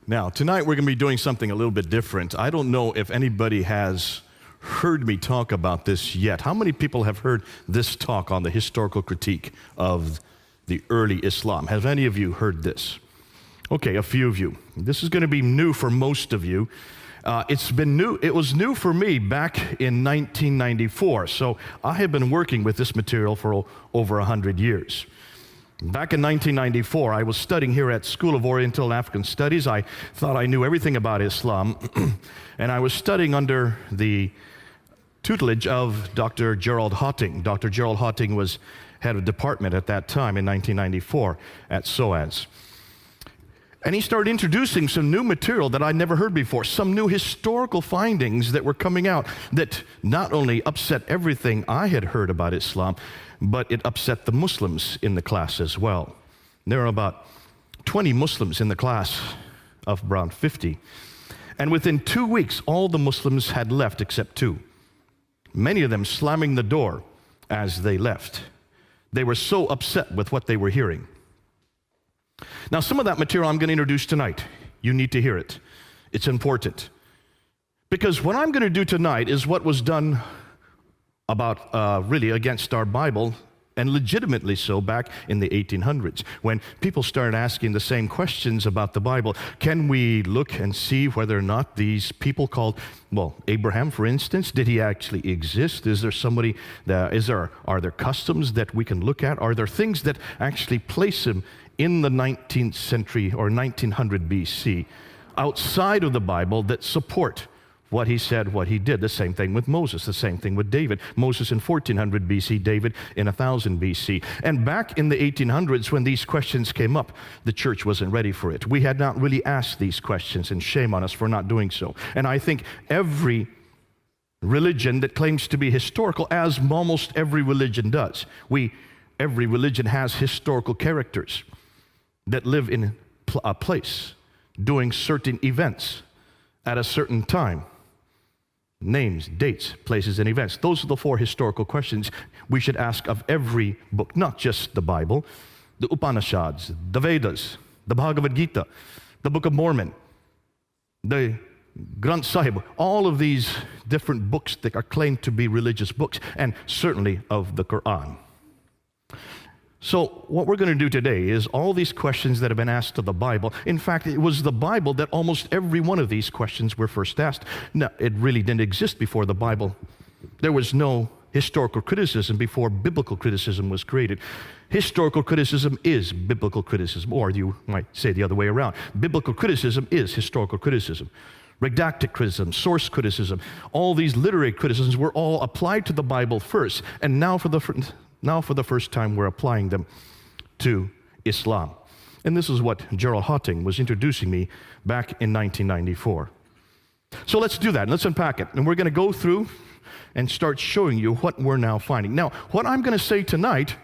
Now, tonight we're going to be doing something a little bit different. I don't know if anybody has heard me talk about this yet. How many people have heard this talk on the historical critique of the early Islam? Have any of you heard this? Okay, a few of you. This is going to be new for most of you. It was new for me back in 1994, so I have been working with this material for over 100 years. Back in 1994, I was studying here at School of Oriental and African Studies. I thought I knew everything about Islam, and I was studying under the tutelage of Dr. Gerald Hotting. Dr. Gerald Hotting was head of department at that time in 1994 at SOAS. And he started introducing some new material that I'd never heard before, some new historical findings that were coming out that not only upset everything I had heard about Islam, but it upset the Muslims in the class as well. There are about 20 Muslims in the class of around 50. And within 2 weeks, all the Muslims had left except two. Many of them slamming the door as they left. They were so upset with what they were hearing. Now, some of that material I'm going to introduce tonight. You need to hear it. It's important. Because what I'm going to do tonight is what was done about really against our Bible, and legitimately so back in the 1800s, when people started asking the same questions about the Bible. Can we look and see whether or not these people called, well, Abraham, for instance, did he actually exist? Is there somebody, are there customs that we can look at? Are there things that actually place him in the 19th century or 1900 BC outside of the Bible that support what he said, what he did? The same thing with Moses, the same thing with David. Moses in 1400 BC, David in 1000 BC. And back in the 1800s when these questions came up, the church wasn't ready for it. We had not really asked these questions, and shame on us for not doing so. And I think every religion that claims to be historical, as almost every religion does, every religion has historical characters that live in a place, doing certain events at a certain time. Names, dates, places, and events. Those are the four historical questions we should ask of every book, not just the Bible, the Upanishads, the Vedas, the Bhagavad Gita, the Book of Mormon, the Granth Sahib, all of these different books that are claimed to be religious books, and certainly of the Quran. So what we're going to do today is all these questions that have been asked of the Bible. In fact, it was the Bible that almost every one of these questions were first asked. Now, it really didn't exist before the Bible. There was no historical criticism before biblical criticism was created. Historical criticism is biblical criticism, or you might say the other way around. Biblical criticism is historical criticism. Redacted criticism, source criticism, all these literary criticisms were all applied to the Bible first, and now for the first time, we're applying them to Islam. And this is what Gerald Hotting was introducing me back in 1994. So let's do that. Let's unpack it. And we're going to go through and start showing you what we're now finding. Now, what I'm going to say tonight,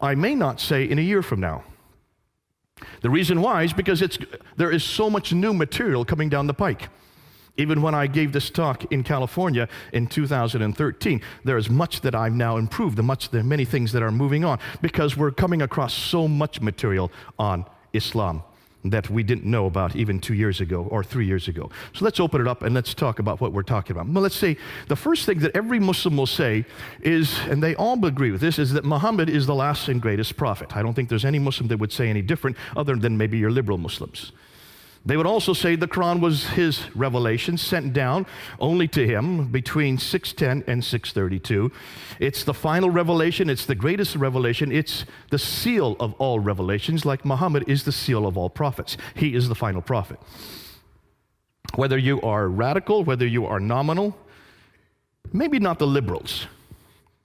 I may not say in a year from now. The reason why is because there is so much new material coming down the pike. Even when I gave this talk in California in 2013, there is much that I've now improved, many things that are moving on, because we're coming across so much material on Islam that we didn't know about even 2 years ago or 3 years ago. So let's open it up and let's talk about what we're talking about. Well, let's say the first thing that every Muslim will say is, and they all agree with this, is that Muhammad is the last and greatest prophet. I don't think there's any Muslim that would say any different other than maybe your liberal Muslims. They would also say the Quran was his revelation sent down only to him between 610 and 632. It's the final revelation. It's the greatest revelation. It's the seal of all revelations, like Muhammad is the seal of all prophets. He is the final prophet. Whether you are radical, whether you are nominal, maybe not the liberals.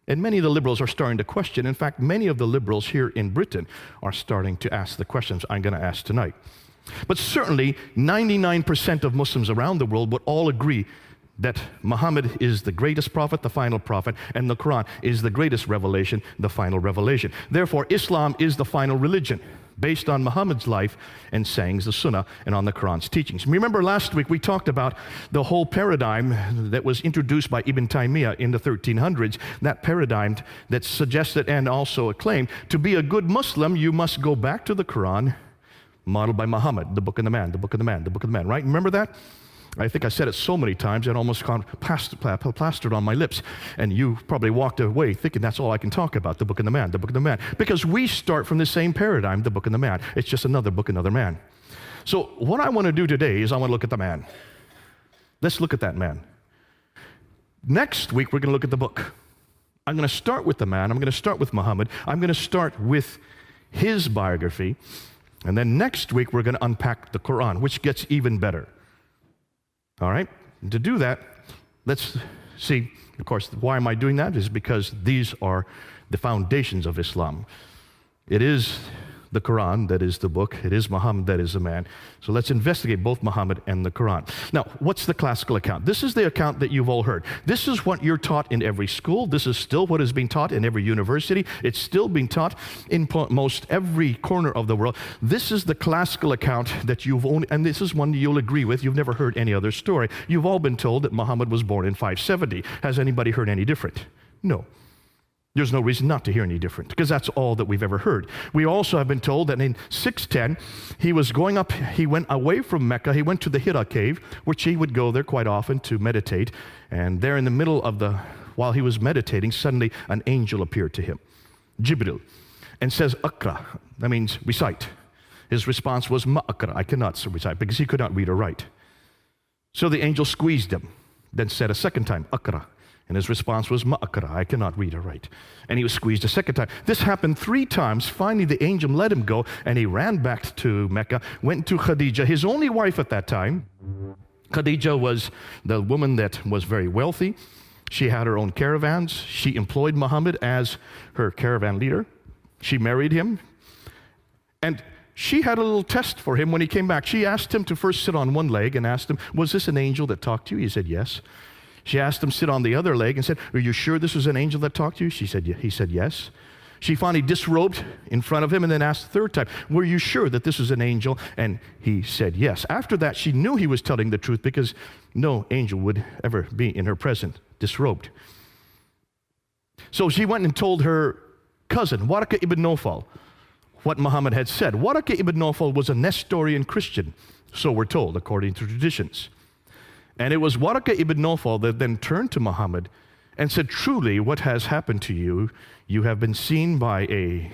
And many of the liberals are starting to question. In fact, many of the liberals here in Britain are starting to ask the questions I'm going to ask tonight. But certainly, 99% of Muslims around the world would all agree that Muhammad is the greatest prophet, the final prophet, and the Quran is the greatest revelation, the final revelation. Therefore, Islam is the final religion, based on Muhammad's life and sayings, the Sunnah, and on the Quran's teachings. Remember last week we talked about the whole paradigm that was introduced by Ibn Taymiyyah in the 1300s, that paradigm that suggested and also acclaimed to be a good Muslim, you must go back to the Quran, modeled by Muhammad, the book and the man, the book and the man, the book and the man, right? Remember that? I think I said it so many times it almost gone plastered on my lips. And you probably walked away thinking that's all I can talk about, the book and the man, the book and the man. Because we start from the same paradigm, the book and the man. It's just another book, another man. So what I want to do today is I want to look at the man. Let's look at that man. Next week, we're going to look at the book. I'm going to start with the man. I'm going to start with Muhammad. I'm going to start with his biography. And then next week, we're going to unpack the Quran, which gets even better. All right? And to do that, let's see, of course, why am I doing that? Is because these are the foundations of Islam. It is the Quran that is the book. It is Muhammad that is the man. So let's investigate both Muhammad and the Quran. Now, what's the classical account? This is the account that you've all heard. This is what you're taught in every school. This is still what is being taught in every university. It's still being taught in most every corner of the world. This is the classical account that you've only, and this is one you'll agree with. You've never heard any other story. You've all been told that Muhammad was born in 570. Has anybody heard any different? No. There's no reason not to hear any different, because that's all that we've ever heard. We also have been told that in 610, he was going up, he went away from Mecca, he went to the Hira cave, which he would go there quite often to meditate. And there in the middle of while he was meditating, suddenly an angel appeared to him, Jibril, and says, Akra, that means recite. His response was, Ma Akra, I cannot recite, because he could not read or write. So the angel squeezed him, then said a second time, Akra. And his response was, Ma'akra, I cannot read or write. And he was squeezed a second time. This happened 3 times. Finally, the angel let him go, and he ran back to Mecca, went to Khadija, his only wife at that time. Khadija was the woman that was very wealthy. She had her own caravans. She employed Muhammad as her caravan leader. She married him. And she had a little test for him when he came back. She asked him to first sit on one leg and asked him, was this an angel that talked to you? He said, yes. She asked him to sit on the other leg and said, are you sure this was an angel that talked to you? He said, yes. She finally disrobed in front of him and then asked the third time, were you sure that this was an angel? And he said, yes. After that, she knew he was telling the truth because no angel would ever be in her presence disrobed. So she went and told her cousin, Waraka ibn Nawfal, what Muhammad had said. Waraka ibn Nawfal was a Nestorian Christian, so we're told, according to traditions. And it was Waraka ibn Nawfal that then turned to Muhammad and said, truly, what has happened to you, you have been seen by an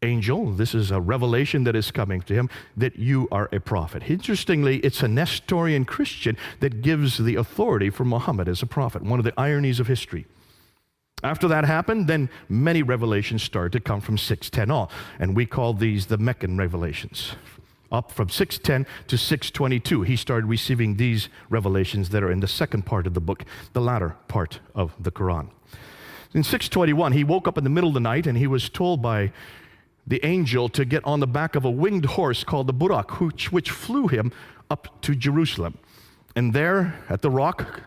angel. This is a revelation that is coming to him, that you are a prophet. Interestingly, it's a Nestorian Christian that gives the authority for Muhammad as a prophet, one of the ironies of history. After that happened, then many revelations started to come from 610 on, and we call these the Meccan revelations. Up from 610 to 622, he started receiving these revelations that are in the second part of the book, the latter part of the Quran. In 621, he woke up in the middle of the night and he was told by the angel to get on the back of a winged horse called the Burak, which flew him up to Jerusalem. And there at the rock,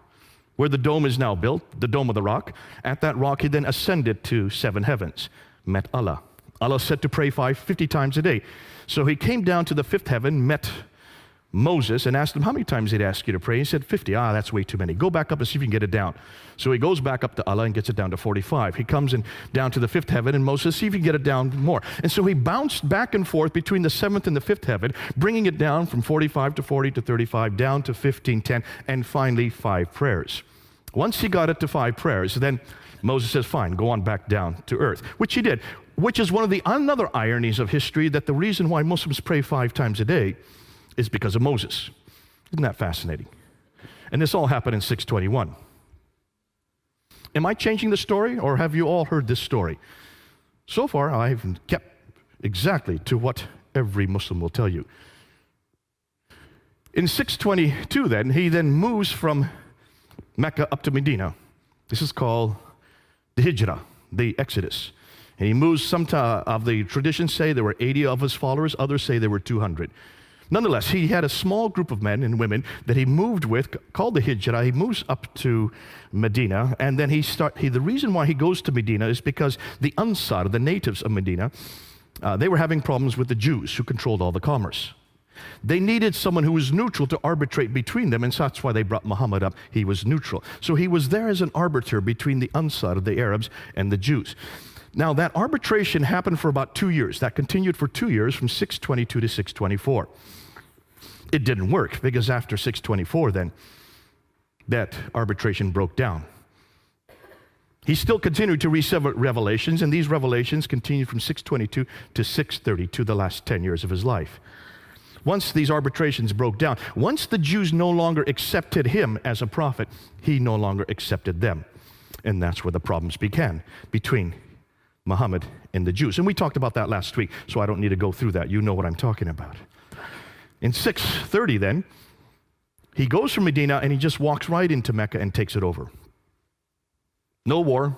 where the dome is now built, the Dome of the Rock, at that rock he then ascended to 7 heavens, met Allah. Allah said to pray 50 times a day. So he came down to the 5th heaven, met Moses, and asked him, how many times did he ask you to pray? He said, 50. That's way too many. Go back up and see if you can get it down. So he goes back up to Allah and gets it down to 45. He comes in down to the 5th heaven, and Moses, see if you can get it down more. And so he bounced back and forth between the 7th and the 5th heaven, bringing it down from 45 to 40 to 35, down to 15, 10, and finally 5 prayers. Once he got it to 5 prayers, then Moses says, fine, go on back down to earth, which he did, which is one of the another ironies of history, that the reason why Muslims pray 5 times a day is because of Moses. Isn't that fascinating? And this all happened in 621. Am I changing the story, or have you all heard this story? So far, I've kept exactly to what every Muslim will tell you. In 622 then, he then moves from Mecca up to Medina. This is called the Hijrah, the Exodus. And he moves, some of the traditions say there were 80 of his followers, others say there were 200. Nonetheless, he had a small group of men and women that he moved with, called the Hijrah. He moves up to Medina, and then the reason why he goes to Medina is because the Ansar, the natives of Medina, they were having problems with the Jews who controlled all the commerce. They needed someone who was neutral to arbitrate between them, and so that's why they brought Muhammad up. He was neutral. So he was there as an arbiter between the Ansar, the Arabs, and the Jews. Now, that arbitration happened for about 2 years. That continued for 2 years, from 622 to 624. It didn't work, because after 624, then, that arbitration broke down. He still continued to receive revelations, and these revelations continued from 622 to 632, the last 10 years of his life. Once these arbitrations broke down, once the Jews no longer accepted him as a prophet, he no longer accepted them. And that's where the problems began between Muhammad and the Jews. And we talked about that last week, so I don't need to go through that. You know what I'm talking about. In 630 then, he goes from Medina and he just walks right into Mecca and takes it over. No war,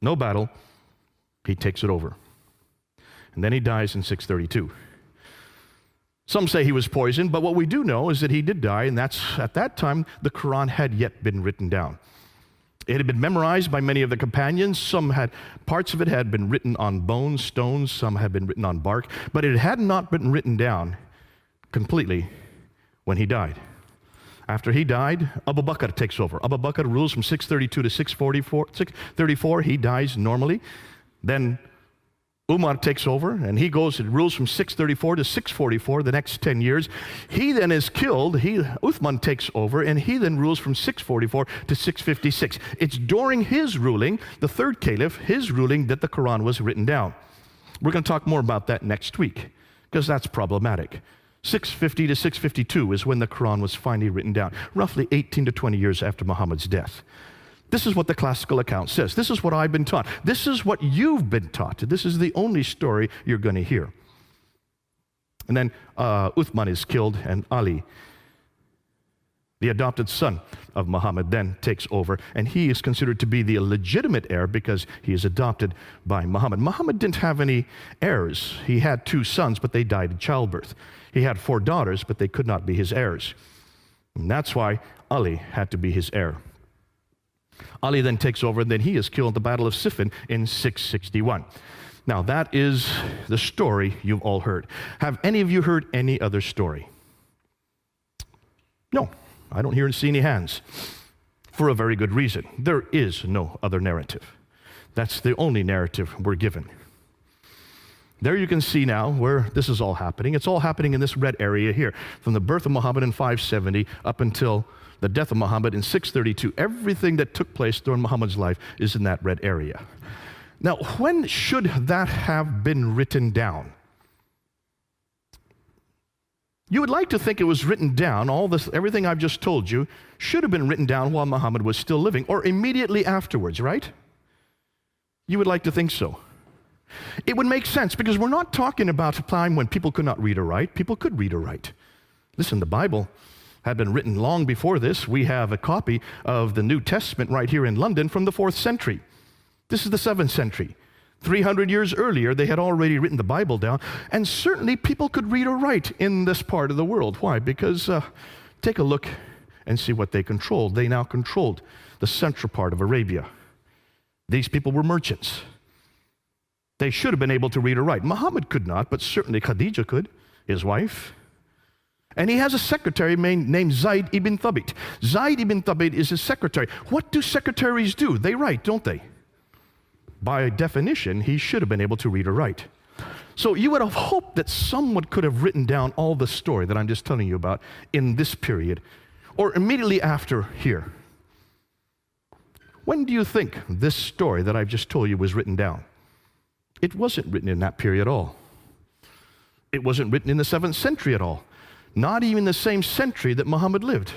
no battle, he takes it over. And then he dies in 632. Some say he was poisoned, but what we do know is that he did die, and that's, at that time, the Quran had yet been written down. It had been memorized by many of the companions. Parts of it had been written on bones, stones, some had been written on bark, but it had not been written down completely when he died. After he died, Abu Bakr takes over. Abu Bakr rules from 632 to 634. He dies normally. Then Umar takes over, and he goes and rules from 634 to 644, the next 10 years. He then is killed. Uthman takes over, and he then rules from 644 to 656. It's during his ruling, the third caliph, his ruling, that the Quran was written down. We're going to talk more about that next week, because that's problematic. 650 to 652 is when the Quran was finally written down, roughly 18 to 20 years after Muhammad's death. This is what the classical account says. This is what I've been taught. This is what you've been taught. This is the only story you're going to hear. And then Uthman is killed, and Ali, the adopted son of Muhammad, then takes over, and he is considered to be the legitimate heir because he is adopted by Muhammad. Muhammad didn't have any heirs. He had 2 sons, but they died in childbirth. He had 4 daughters, but they could not be his heirs. And that's why Ali had to be his heir. Ali then takes over, and then he is killed at the Battle of Siffin in 661. Now, that is the story you've all heard. Have any of you heard any other story? No, I don't hear and see any hands. For a very good reason. There is no other narrative. That's the only narrative we're given. There you can see now where this is all happening. It's all happening in this red area here, from the birth of Muhammad in 570 up until the death of Muhammad in 632. Everything that took place during Muhammad's life is in that red area. Now, when should that have been written down? You would like to think it was written down, everything I've just told you, should have been written down while Muhammad was still living, or immediately afterwards, right? You would like to think so. It would make sense, because we're not talking about a time when people could not read or write. People could read or write. Listen, the Bible had been written long before this. We have a copy of the New Testament right here in London from the 4th century. This is the 7th century. 300 years earlier, they had already written the Bible down, and certainly people could read or write in this part of the world. Why? Because take a look and see what they controlled. They now controlled the central part of Arabia. These people were merchants. They should have been able to read or write. Muhammad could not, but certainly Khadija could, his wife. And he has a secretary named Zayd ibn Thabit. Zayd ibn Thabit is his secretary. What do secretaries do? They write, don't they? By definition, he should have been able to read or write. So you would have hoped that someone could have written down all the story that I'm just telling you about in this period, or immediately after here. When do you think this story that I've just told you was written down? It wasn't written in that period at all. It wasn't written in the 7th century at all. Not even the same century that Muhammad lived.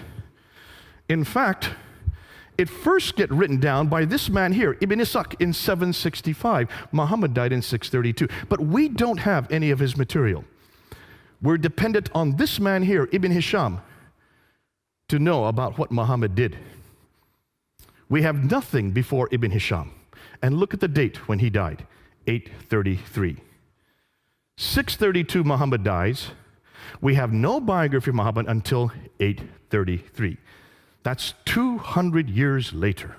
In fact, it first gets written down by this man here, Ibn Ishaq, in 765. Muhammad died in 632. But we don't have any of his material. We're dependent on this man here, Ibn Hisham, to know about what Muhammad did. We have nothing before Ibn Hisham. And look at the date when he died, 833. 632, Muhammad dies. We have no biography of Muhammad until 833. That's 200 years later.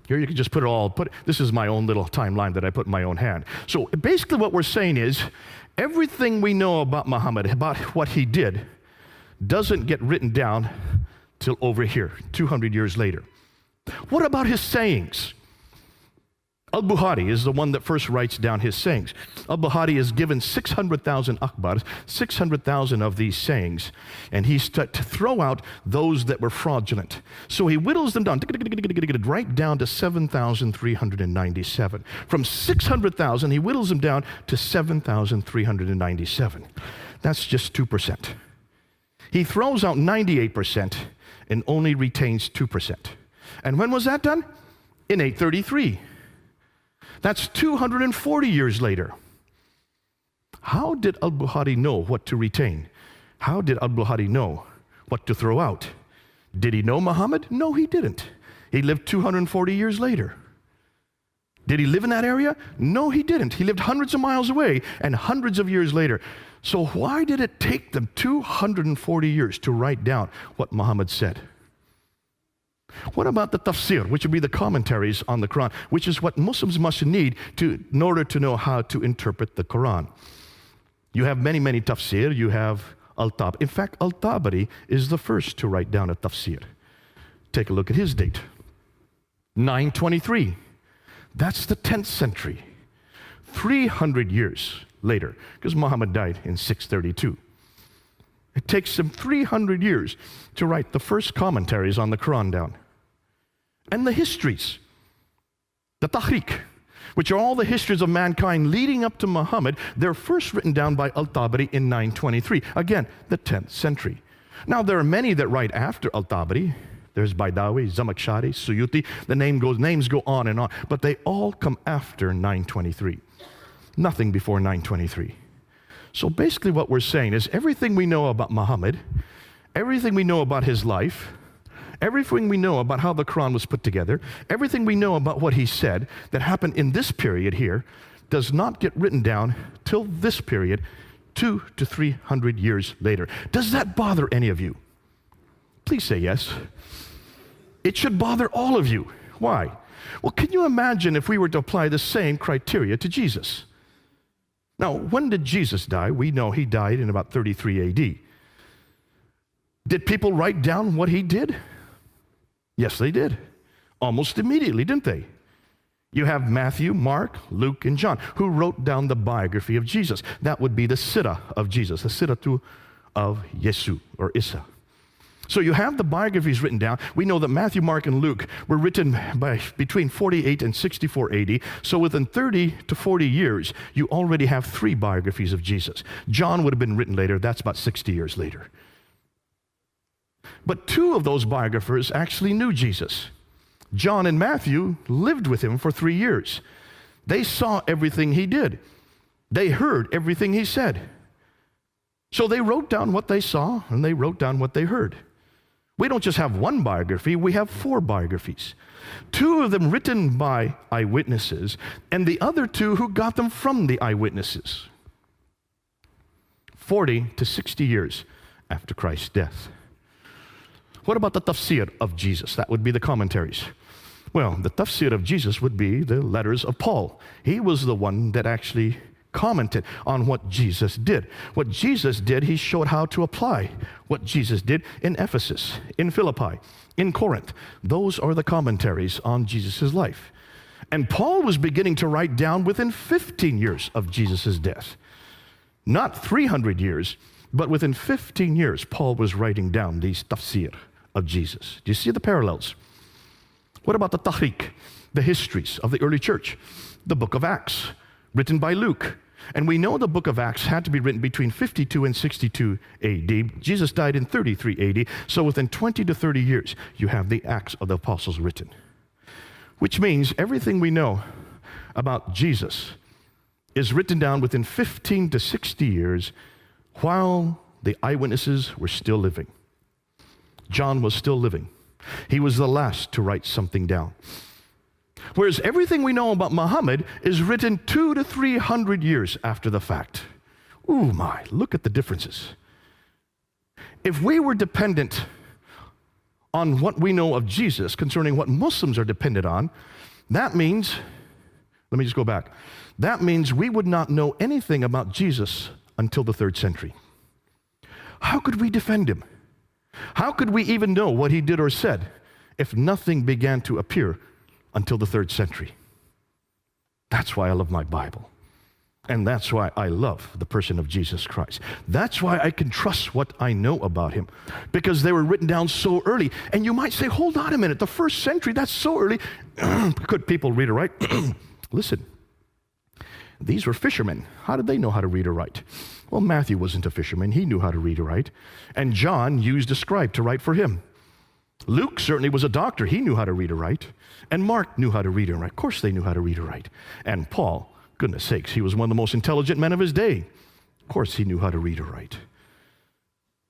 Here you can just this is my own little timeline that I put in my own hand. So basically what we're saying is, everything we know about Muhammad, about what he did, doesn't get written down till over here, 200 years later. What about his sayings? Al-Bukhari is the one that first writes down his sayings. Al-Bukhari is given 600,000 akhbars, 600,000 of these sayings, and he's to throw out those that were fraudulent. So he whittles them down, right down to 7,397. From 600,000, he whittles them down to 7,397. That's just 2%. He throws out 98% and only retains 2%. And when was that done? In 833. That's 240 years later. How did Al-Bukhari know what to retain? How did Al-Bukhari know what to throw out? Did he know Muhammad? No, he didn't. He lived 240 years later. Did he live in that area? No, he didn't. He lived hundreds of miles away and hundreds of years later. So why did it take them 240 years to write down what Muhammad said? What about the tafsir, which would be the commentaries on the Quran, which is what Muslims must need in order to know how to interpret the Quran? You have many, many tafsir. You have Al-Tabari. In fact, Al-Tabari is the first to write down a tafsir. Take a look at his date. 923. That's the 10th century. 300 years later, because Muhammad died in 632. It takes him 300 years to write the first commentaries on the Quran down. And the histories, the Tahriq, which are all the histories of mankind leading up to Muhammad, they're first written down by Al-Tabari in 923. Again, the 10th century. Now, there are many that write after Al-Tabari. There's Baidawi, Zamakhshari, Suyuti. The names go on and on, but they all come after 923. Nothing before 923. So basically what we're saying is everything we know about Muhammad, everything we know about his life, everything we know about how the Quran was put together, everything we know about what he said that happened in this period here does not get written down till this period, 200 to 300 years later. Does that bother any of you? Please say yes. It should bother all of you. Why? Well, can you imagine if we were to apply the same criteria to Jesus? Now, when did Jesus die? We know he died in about 33 AD. Did people write down what he did? Yes, they did. Almost immediately, didn't they? You have Matthew, Mark, Luke, and John, who wrote down the biography of Jesus. That would be the Sirah of Jesus, the Siratu of Yesu, or Isa. So you have the biographies written down. We know that Matthew, Mark, and Luke were written by between 48 and 64 AD. So within 30 to 40 years, you already have 3 biographies of Jesus. John would have been written later. That's about 60 years later. But 2 of those biographers actually knew Jesus. John and Matthew lived with him for 3 years. They saw everything he did. They heard everything he said. So they wrote down what they saw, and they wrote down what they heard. We don't just have 1 biography, we have 4 biographies. 2 of them written by eyewitnesses, and the other 2 who got them from the eyewitnesses. 40 to 60 years after Christ's death. What about the tafsir of Jesus? That would be the commentaries. Well, the tafsir of Jesus would be the letters of Paul. He was the one that actually commented on what Jesus did. What Jesus did, he showed how to apply what Jesus did in Ephesus, in Philippi, in Corinth. Those are the commentaries on Jesus' life. And Paul was beginning to write down within 15 years of Jesus' death. Not 300 years, but within 15 years, Paul was writing down these tafsir of Jesus. Do you see the parallels? What about the tahriq, the histories of the early church? The book of Acts, written by Luke. And we know the book of Acts had to be written between 52 and 62 AD. Jesus died in 33 AD. So within 20 to 30 years, you have the Acts of the Apostles written. Which means everything we know about Jesus is written down within 15 to 60 years while the eyewitnesses were still living. John was still living. He was the last to write something down. Whereas everything we know about Muhammad is written 200 to 300 years after the fact. Ooh my, look at the differences. If we were dependent on what we know of Jesus concerning what Muslims are dependent on, that means, let me just go back. That means we would not know anything about Jesus until the 3rd century. How could we defend him? How could we even know what he did or said if nothing began to appear until the 3rd century? That's why I love my Bible. And that's why I love the person of Jesus Christ. That's why I can trust what I know about him, because they were written down so early. And you might say, hold on a minute, the first century, that's so early. Could people read or write? Listen, these were fishermen. How did they know how to read or write? Well, Matthew wasn't a fisherman. He knew how to read or write. And John used a scribe to write for him. Luke certainly was a doctor. He knew how to read or write. And Mark knew how to read and write. Of course they knew how to read or write. And Paul, goodness sakes, he was one of the most intelligent men of his day. Of course he knew how to read or write.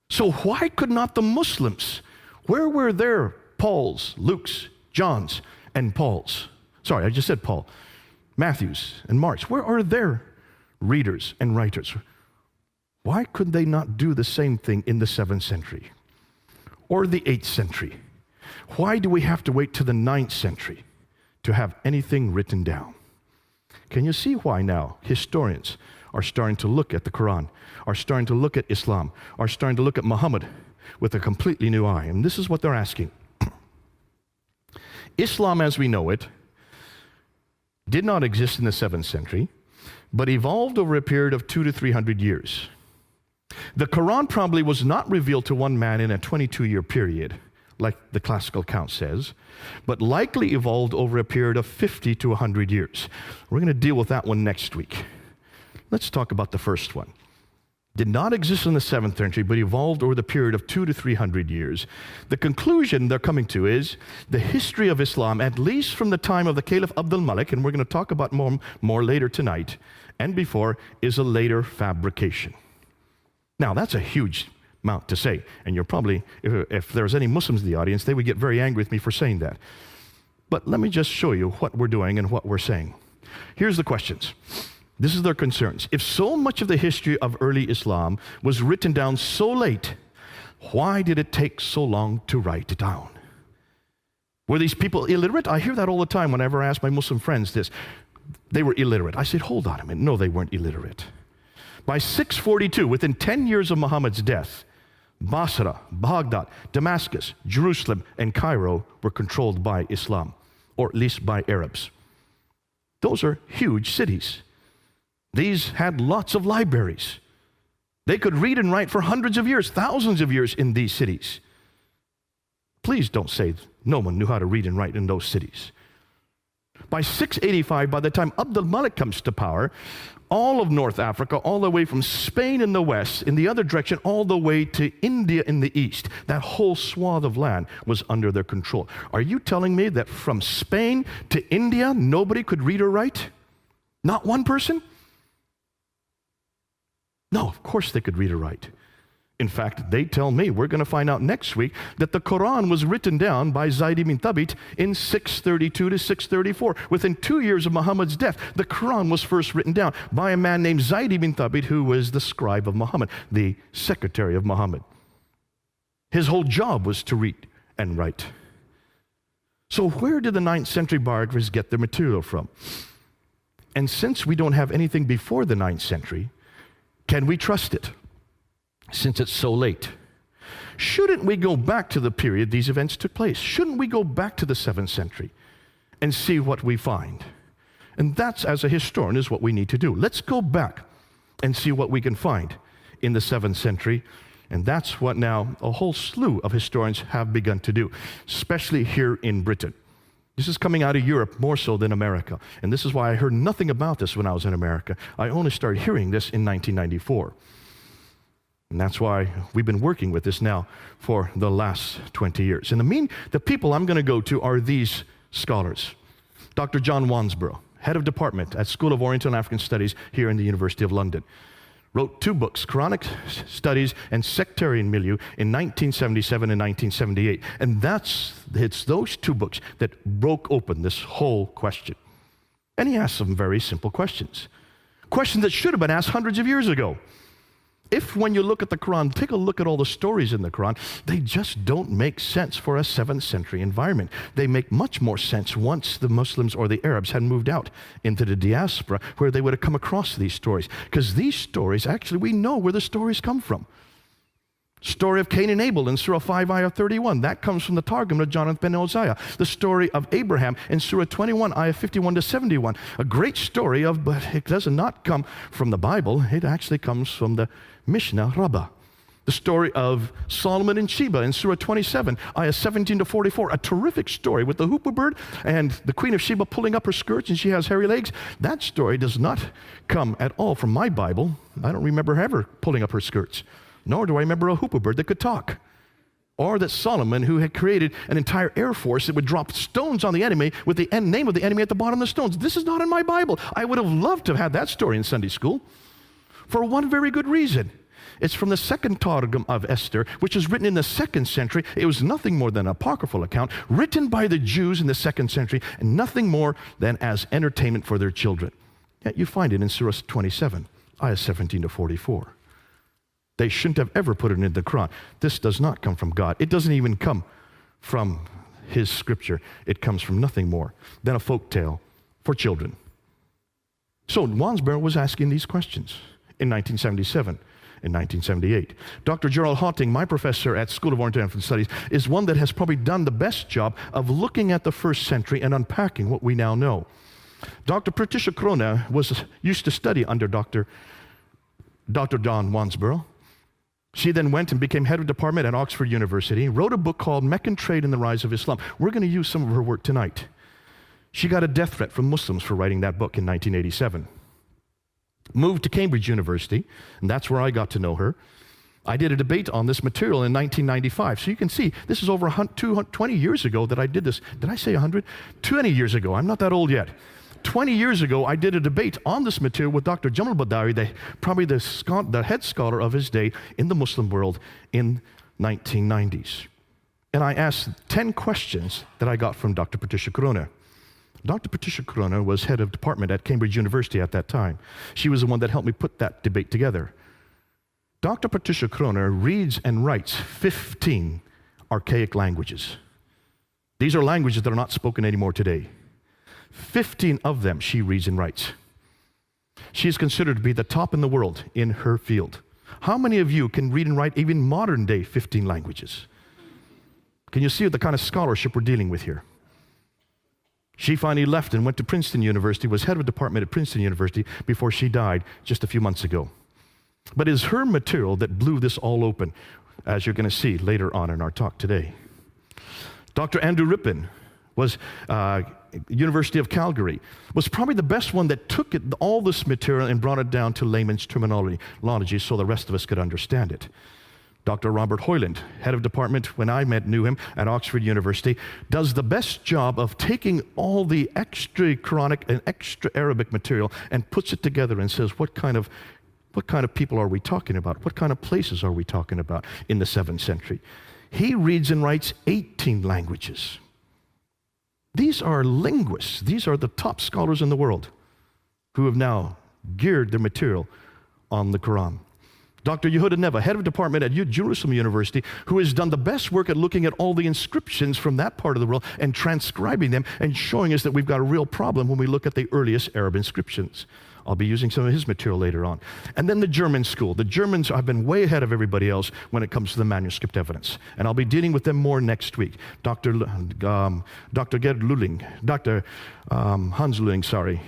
So why could not the Muslims, where were their Pauls, Luke's, John's, and Paul's? Sorry, I just said Paul. Matthew's and Mark's. Where are their readers and writers? Why could they not do the same thing in the 7th century or the 8th century? Why do we have to wait to the 9th century to have anything written down? Can you see why now historians are starting to look at the Quran, are starting to look at Islam, are starting to look at Muhammad with a completely new eye? And this is what they're asking. Islam as we know it did not exist in the 7th century, but evolved over a period of 200 to 300 years. The Quran probably was not revealed to one man in a 22-year period, like the classical account says, but likely evolved over a period of 50 to 100 years. We're going to deal with that one next week. Let's talk about the first one. Did not exist in the 7th century, but evolved over the period of 200 to 300 years. The conclusion they're coming to is the history of Islam, at least from the time of the Caliph Abdul Malik, and we're going to talk about more later tonight, and before, is a later fabrication. Now, that's a huge amount to say, and you're probably, if there's any Muslims in the audience, they would get very angry with me for saying that. But let me just show you what we're doing and what we're saying. Here's the questions. This is their concerns. If so much of the history of early Islam was written down so late, why did it take so long to write it down? Were these people illiterate? I hear that all the time whenever I ask my Muslim friends this. They were illiterate. I said, hold on a minute. No, they weren't illiterate. By 642, within 10 years of Muhammad's death, Basra, Baghdad, Damascus, Jerusalem, and Cairo were controlled by Islam, or at least by Arabs. Those are huge cities. These had lots of libraries. They could read and write for hundreds of years, thousands of years in these cities. Please don't say no one knew how to read and write in those cities. By 685, by the time Abdul Malik comes to power, all of North Africa, all the way from Spain in the west, in the other direction, all the way to India in the east, that whole swath of land was under their control. Are you telling me that from Spain to India, nobody could read or write? Not one person? No, of course they could read or write. In fact, they tell me, we're going to find out next week, that the Quran was written down by Zayd ibn Thabit in 632 to 634. Within 2 years of Muhammad's death, the Quran was first written down by a man named Zayd ibn Thabit, who was the scribe of Muhammad, the secretary of Muhammad. His whole job was to read and write. So where did the 9th century biographers get their material from? And since we don't have anything before the 9th century, can we trust it? Since it's so late, shouldn't we go back to the period these events took place? Shouldn't we go back to the 7th century and see what we find? And that's, as a historian, is what we need to do. Let's go back and see what we can find in the 7th century. And that's what now a whole slew of historians have begun to do, especially here in Britain. This is coming out of Europe more so than America. And this is why I heard nothing about this when I was in America. I only started hearing this in 1994. And that's why we've been working with this now for the last 20 years. And the people I'm going to go to are these scholars. Dr. John Wansborough, head of department at School of Oriental and African Studies here in the University of London. Wrote 2 books, Quranic Studies and Sectarian Milieu, in 1977 and 1978. And it's those 2 books that broke open this whole question. And he asked some very simple questions. Questions that should have been asked hundreds of years ago. If, when you look at the Quran, take a look at all the stories in the Quran, they just don't make sense for a 7th century environment. They make much more sense once the Muslims or the Arabs had moved out into the diaspora, where they would have come across these stories. Because these stories, actually, we know where the stories come from. Story of Cain and Abel in Surah 5, Ayah 31. That comes from the Targum of Jonathan ben Uzziah. The story of Abraham in Surah 21, Ayah 51 to 71. A great story but it does not come from the Bible. It actually comes from the Mishnah Rabbah. The story of Solomon and Sheba in Surah 27, Ayah 17 to 44. A terrific story with the hoopoe bird and the Queen of Sheba pulling up her skirts and she has hairy legs. That story does not come at all from my Bible. I don't remember her ever pulling up her skirts. Nor do I remember a hoopoe bird that could talk. Or that Solomon, who had created an entire air force that would drop stones on the enemy with the name of the enemy at the bottom of the stones. This is not in my Bible. I would have loved to have had that story in Sunday school for one very good reason. It's from the second Targum of Esther, which was written in the 2nd century. It was nothing more than an apocryphal account written by the Jews in the 2nd century and nothing more than as entertainment for their children. Yet you find it in Surah 27, Ayah 17 to 44. They shouldn't have ever put it in the Quran. This does not come from God. It doesn't even come from His scripture. It comes from nothing more than a folk tale for children. So Wansborough was asking these questions in 1977, in 1978. Dr. Gerald Hotting, my professor at School of Oriental African Studies, is one that has probably done the best job of looking at the 1st century and unpacking what we now know. Dr. Patricia Krona used to study under Dr. John Wansborough. She then went and became head of department at Oxford University, wrote a book called Meccan Trade and the Rise of Islam. We're going to use some of her work tonight. She got a death threat from Muslims for writing that book in 1987. Moved to Cambridge University, and that's where I got to know her. I did a debate on this material in 1995. So you can see, this is over 20 years ago that I did this. Did I say 100? 20 years ago. I'm not that old yet. 20 years ago, I did a debate on this material with Dr. Jamal Badawi, probably the head scholar of his day in the Muslim world in 1990s. And I asked 10 questions that I got from Dr. Patricia Krona. Dr. Patricia Krona was head of department at Cambridge University at that time. She was the one that helped me put that debate together. Dr. Patricia Krona reads and writes 15 archaic languages. These are languages that are not spoken anymore today. 15 of them she reads and writes. She is considered to be the top in the world in her field. How many of you can read and write even modern day 15 languages? Can you see the kind of scholarship we're dealing with here? She finally left and went to Princeton University, was head of a department at Princeton University before she died just a few months ago. But it is her material that blew this all open, as you're going to see later on in our talk today. Dr. Andrew Rippin was University of Calgary, was probably the best one that took all this material and brought it down to layman's terminology so the rest of us could understand it. Dr. Robert Hoyland, head of department when I knew him at Oxford University, does the best job of taking all the extra Quranic and extra Arabic material and puts it together and says, what kind of people are we talking about? What kind of places are we talking about in the 7th century? He reads and writes 18 languages. These are linguists. These are the top scholars in the world who have now geared their material on the Quran. Dr. Yehuda Neva, head of department at Jerusalem University, who has done the best work at looking at all the inscriptions from that part of the world and transcribing them and showing us that we've got a real problem when we look at the earliest Arab inscriptions. I'll be using some of his material later on. And then the German school. The Germans have been way ahead of everybody else when it comes to the manuscript evidence. And I'll be dealing with them more next week. Dr. Gerd Lulling, Dr. Hans Lulling, sorry.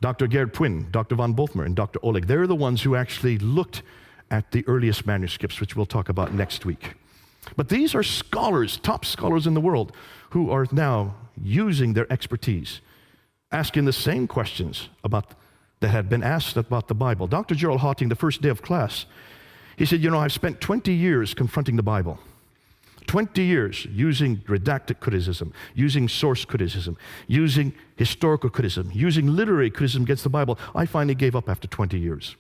Dr. Gerd Puyn, Dr. von Bothmer, and Dr. Oleh. They're the ones who actually looked at the earliest manuscripts, which we'll talk about next week. But these are scholars, top scholars in the world, who are now using their expertise, asking the same questions that had been asked about the Bible. Dr. Gerald Hotting, the first day of class, he said, I've spent 20 years confronting the Bible. 20 years using redacted criticism, using source criticism, using historical criticism, using literary criticism against the Bible. I finally gave up after 20 years.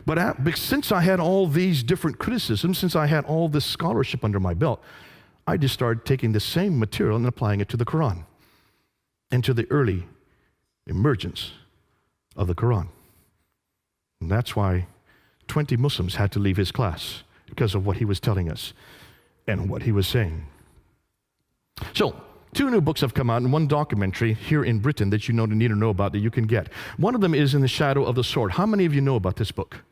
But since I had all these different criticisms, since I had all this scholarship under my belt, I just started taking the same material and applying it to the Quran and to the early emergence of the Quran. And that's why 20 Muslims had to leave his class, because of what he was telling us and what he was saying. So, 2 new books have come out and 1 documentary here in Britain that you need to know about that you can get. One of them is In the Shadow of the Sword. How many of you know about this book?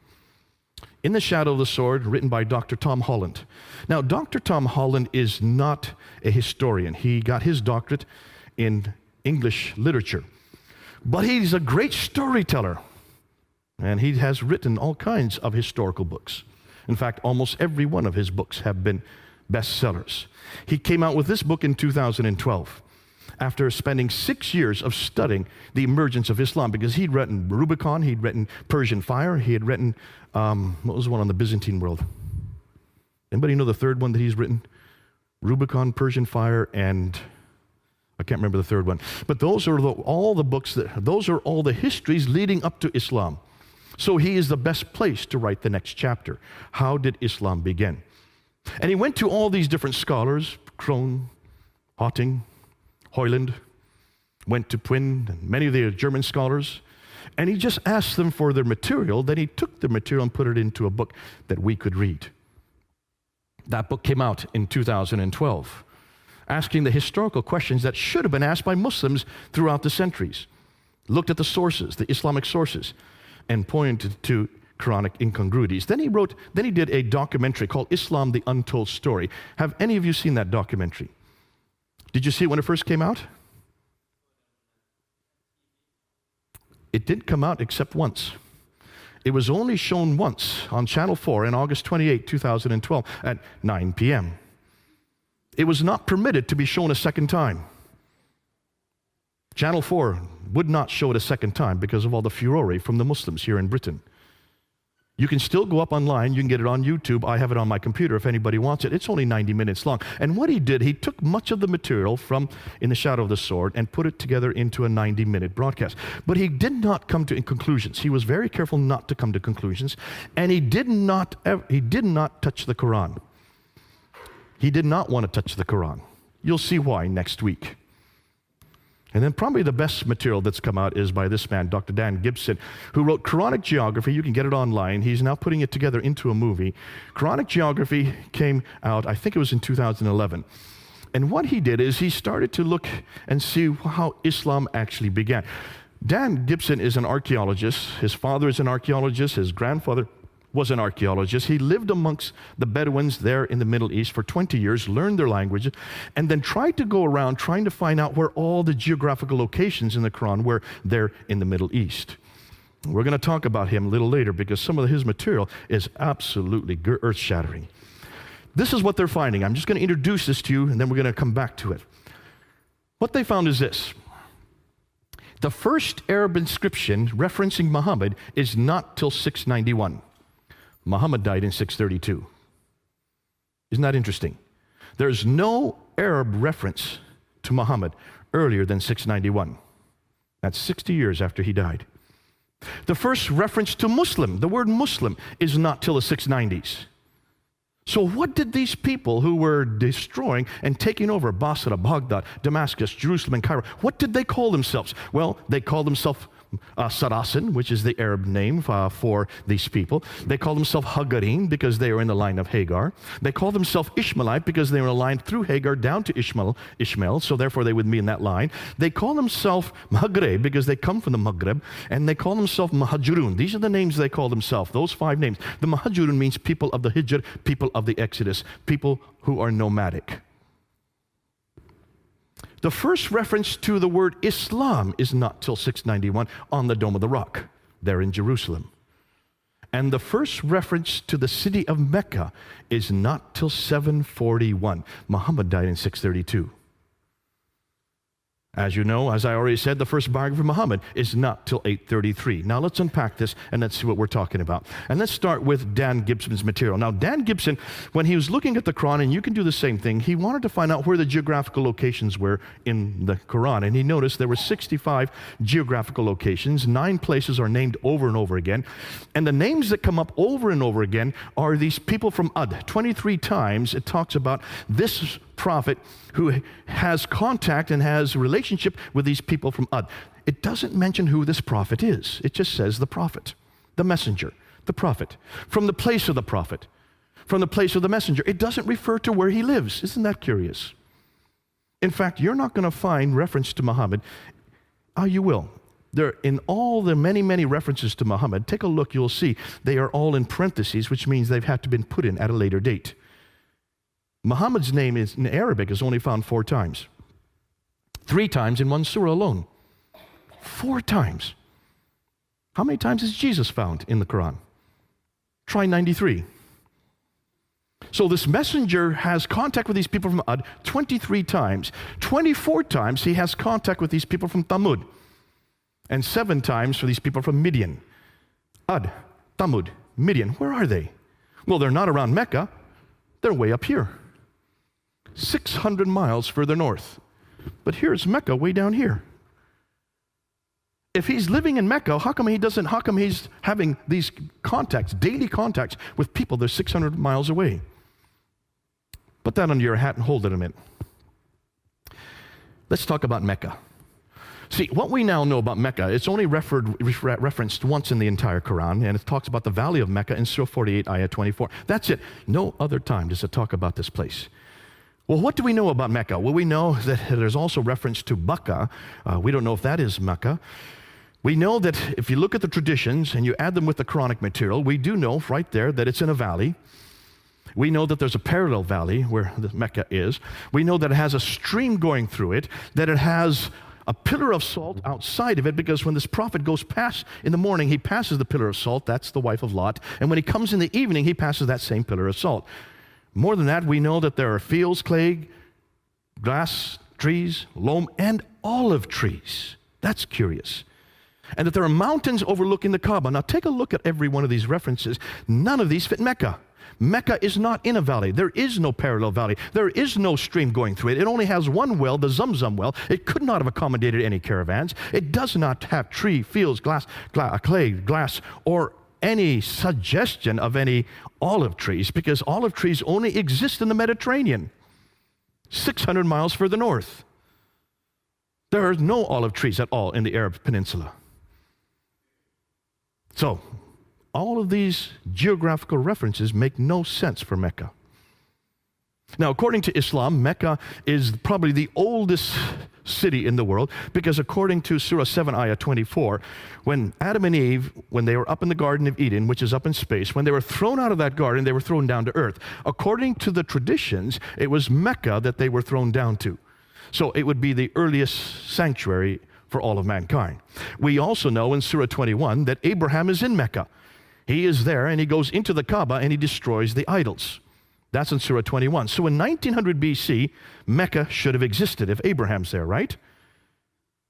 In the Shadow of the Sword, written by Dr. Tom Holland. Now, Dr. Tom Holland is not a historian. He got his doctorate in English literature. But he's a great storyteller. And he has written all kinds of historical books. In fact, almost every one of his books have been bestsellers. He came out with this book in 2012 after spending 6 years of studying the emergence of Islam, because he'd written Rubicon, he'd written Persian Fire, he had written, what was the one on the Byzantine world? Anybody know the third one that he's written? Rubicon, Persian Fire, and I can't remember the third one. But those are all the books, those are all the histories leading up to Islam. So he is the best place to write the next chapter. How did Islam begin? And he went to all these different scholars, Krohn, Hotting, Hoyland, went to Pwin, and many of the German scholars, and he just asked them for their material. Then he took the material and put it into a book that we could read. That book came out in 2012, asking the historical questions that should have been asked by Muslims throughout the centuries. Looked at the sources, the Islamic sources, and pointed to Quranic incongruities. Then he did a documentary called Islam, the Untold Story. Have any of you seen that documentary? Did you see it when it first came out? It didn't come out except once. It was only shown once on Channel 4 on August 28, 2012 at 9 p.m. It was not permitted to be shown a second time. Channel 4 would not show it a second time because of all the furore from the Muslims here in Britain. You can still go up online. You can get it on YouTube. I have it on my computer if anybody wants it. It's only 90 minutes long. And what he did, he took much of the material from In the Shadow of the Sword and put it together into a 90-minute broadcast. But he did not come to conclusions. He was very careful not to come to conclusions. And he did not touch the Quran. He did not want to touch the Quran. You'll see why next week. And then probably the best material that's come out is by this man, Dr. Dan Gibson, who wrote Quranic Geography. You can get it online. He's now putting it together into a movie. Quranic Geography came out, I think it was in 2011. And what he did is he started to look and see how Islam actually began. Dan Gibson is an archaeologist. His father is an archaeologist. His grandfather was an archaeologist. He lived amongst the Bedouins there in the Middle East for 20 years, learned their language, and then tried to go around trying to find out where all the geographical locations in the Quran were there in the Middle East. We're going to talk about him a little later because some of his material is absolutely earth-shattering. This is what they're finding. I'm just going to introduce this to you, and then we're going to come back to it. What they found is this. The first Arab inscription referencing Muhammad is not till 691. Muhammad died in 632. Isn't that interesting? There's no Arab reference to Muhammad earlier than 691. That's 60 years after he died. The first reference to Muslim, the word Muslim, is not till the 690s. So what did these people who were destroying and taking over Basra, Baghdad, Damascus, Jerusalem, and Cairo, what did they call themselves? Well, they called themselves Saracen, which is the Arab name for these people. They call themselves Hagarin because they are in the line of Hagar. They call themselves Ishmaelite because they were aligned through Hagar down to Ishmael, so therefore they would be in that line. They call themselves Maghreb because they come from the Maghreb, and they call themselves Muhajirun. These are the names they call themselves, those 5 names. The Muhajirun means people of the Hijr, people of the Exodus, people who are nomadic. The first reference to the word Islam is not till 691 on the Dome of the Rock, there in Jerusalem. And the first reference to the city of Mecca is not till 741. Muhammad died in 632. As you know, as I already said, the first biography of Muhammad is not till 833. Now let's unpack this and let's see what we're talking about. And let's start with Dan Gibson's material. Now Dan Gibson, when he was looking at the Quran, and you can do the same thing, he wanted to find out where the geographical locations were in the Quran. And he noticed there were 65 geographical locations. 9 places are named over and over again. And the names that come up over and over again are these people from Ad. 23 times it talks about this prophet who has contact and has relationship with these people from Ad. It doesn't mention who this prophet is. It just says the prophet, the messenger, the prophet, from the place of the prophet, from the place of the messenger. It doesn't refer to where he lives. Isn't that curious? In fact, you're not going to find reference to Muhammad. Oh, you will. They're in all the many, many references to Muhammad. Take a look, you'll see they are all in parentheses, which means they've had to been put in at a later date. Muhammad's name in Arabic is only found 4 times. 3 times in one surah alone. 4 times. How many times is Jesus found in the Quran? Try 93. So this messenger has contact with these people from Ad 23 times. 24 times he has contact with these people from Thamud. And 7 times for these people from Midian. Ad, Thamud, Midian, where are they? Well, they're not around Mecca. They're way up here. 600 miles further north. But here's Mecca way down here. If he's living in Mecca, how come he's having these contacts, daily contacts with people that are 600 miles away? Put that under your hat and hold it a minute. Let's talk about Mecca. See, what we now know about Mecca, it's only referenced once in the entire Quran, and it talks about the valley of Mecca in Surah 48, Ayah 24. That's it. No other time does it talk about this place. Well, what do we know about Mecca? Well, we know that there's also reference to Bakka. We don't know if that is Mecca. We know that if you look at the traditions and you add them with the Quranic material, we do know right there that it's in a valley. We know that there's a parallel valley where the Mecca is. We know that it has a stream going through it, that it has a pillar of salt outside of it, because when this prophet goes past in the morning, he passes the pillar of salt. That's the wife of Lot. And when he comes in the evening, he passes that same pillar of salt. More than that, we know that there are fields, clay, grass, trees, loam, and olive trees. That's curious. And that there are mountains overlooking the Kaaba. Now take a look at every one of these references. None of these fit Mecca. Mecca is not in a valley. There is no parallel valley. There is no stream going through it. It only has one well, the Zamzam well. It could not have accommodated any caravans. It does not have tree, fields, clay, glass, or any suggestion of any olive trees, because olive trees only exist in the Mediterranean, 600 miles further north. There are no olive trees at all in the Arab Peninsula. So, all of these geographical references make no sense for Mecca. Now, according to Islam, Mecca is probably the oldest city in the world, because according to Surah 7, Ayah 24, when Adam and Eve, when they were up in the Garden of Eden, which is up in space, when they were thrown out of that garden, they were thrown down to earth. According to the traditions, it was Mecca that they were thrown down to. So it would be the earliest sanctuary for all of mankind. We also know in Surah 21 that Abraham is in Mecca. He is there, and he goes into the Kaaba and he destroys the idols. That's in Surah 21. So in 1900 BC, Mecca should have existed if Abraham's there, right?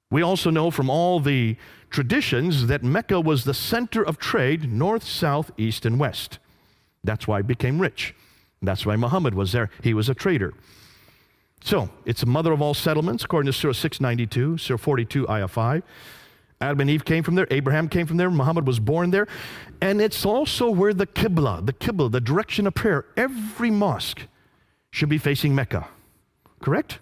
We also know from all the traditions that Mecca was the center of trade, north, south, east, and west. That's why it became rich. That's why Muhammad was there. He was a trader. So it's the mother of all settlements, according to Surah 692, Surah 42, Ayah 5. Adam and Eve came from there. Abraham came from there. Muhammad was born there. And it's also where the Qibla, the direction of prayer, every mosque should be facing Mecca. Correct?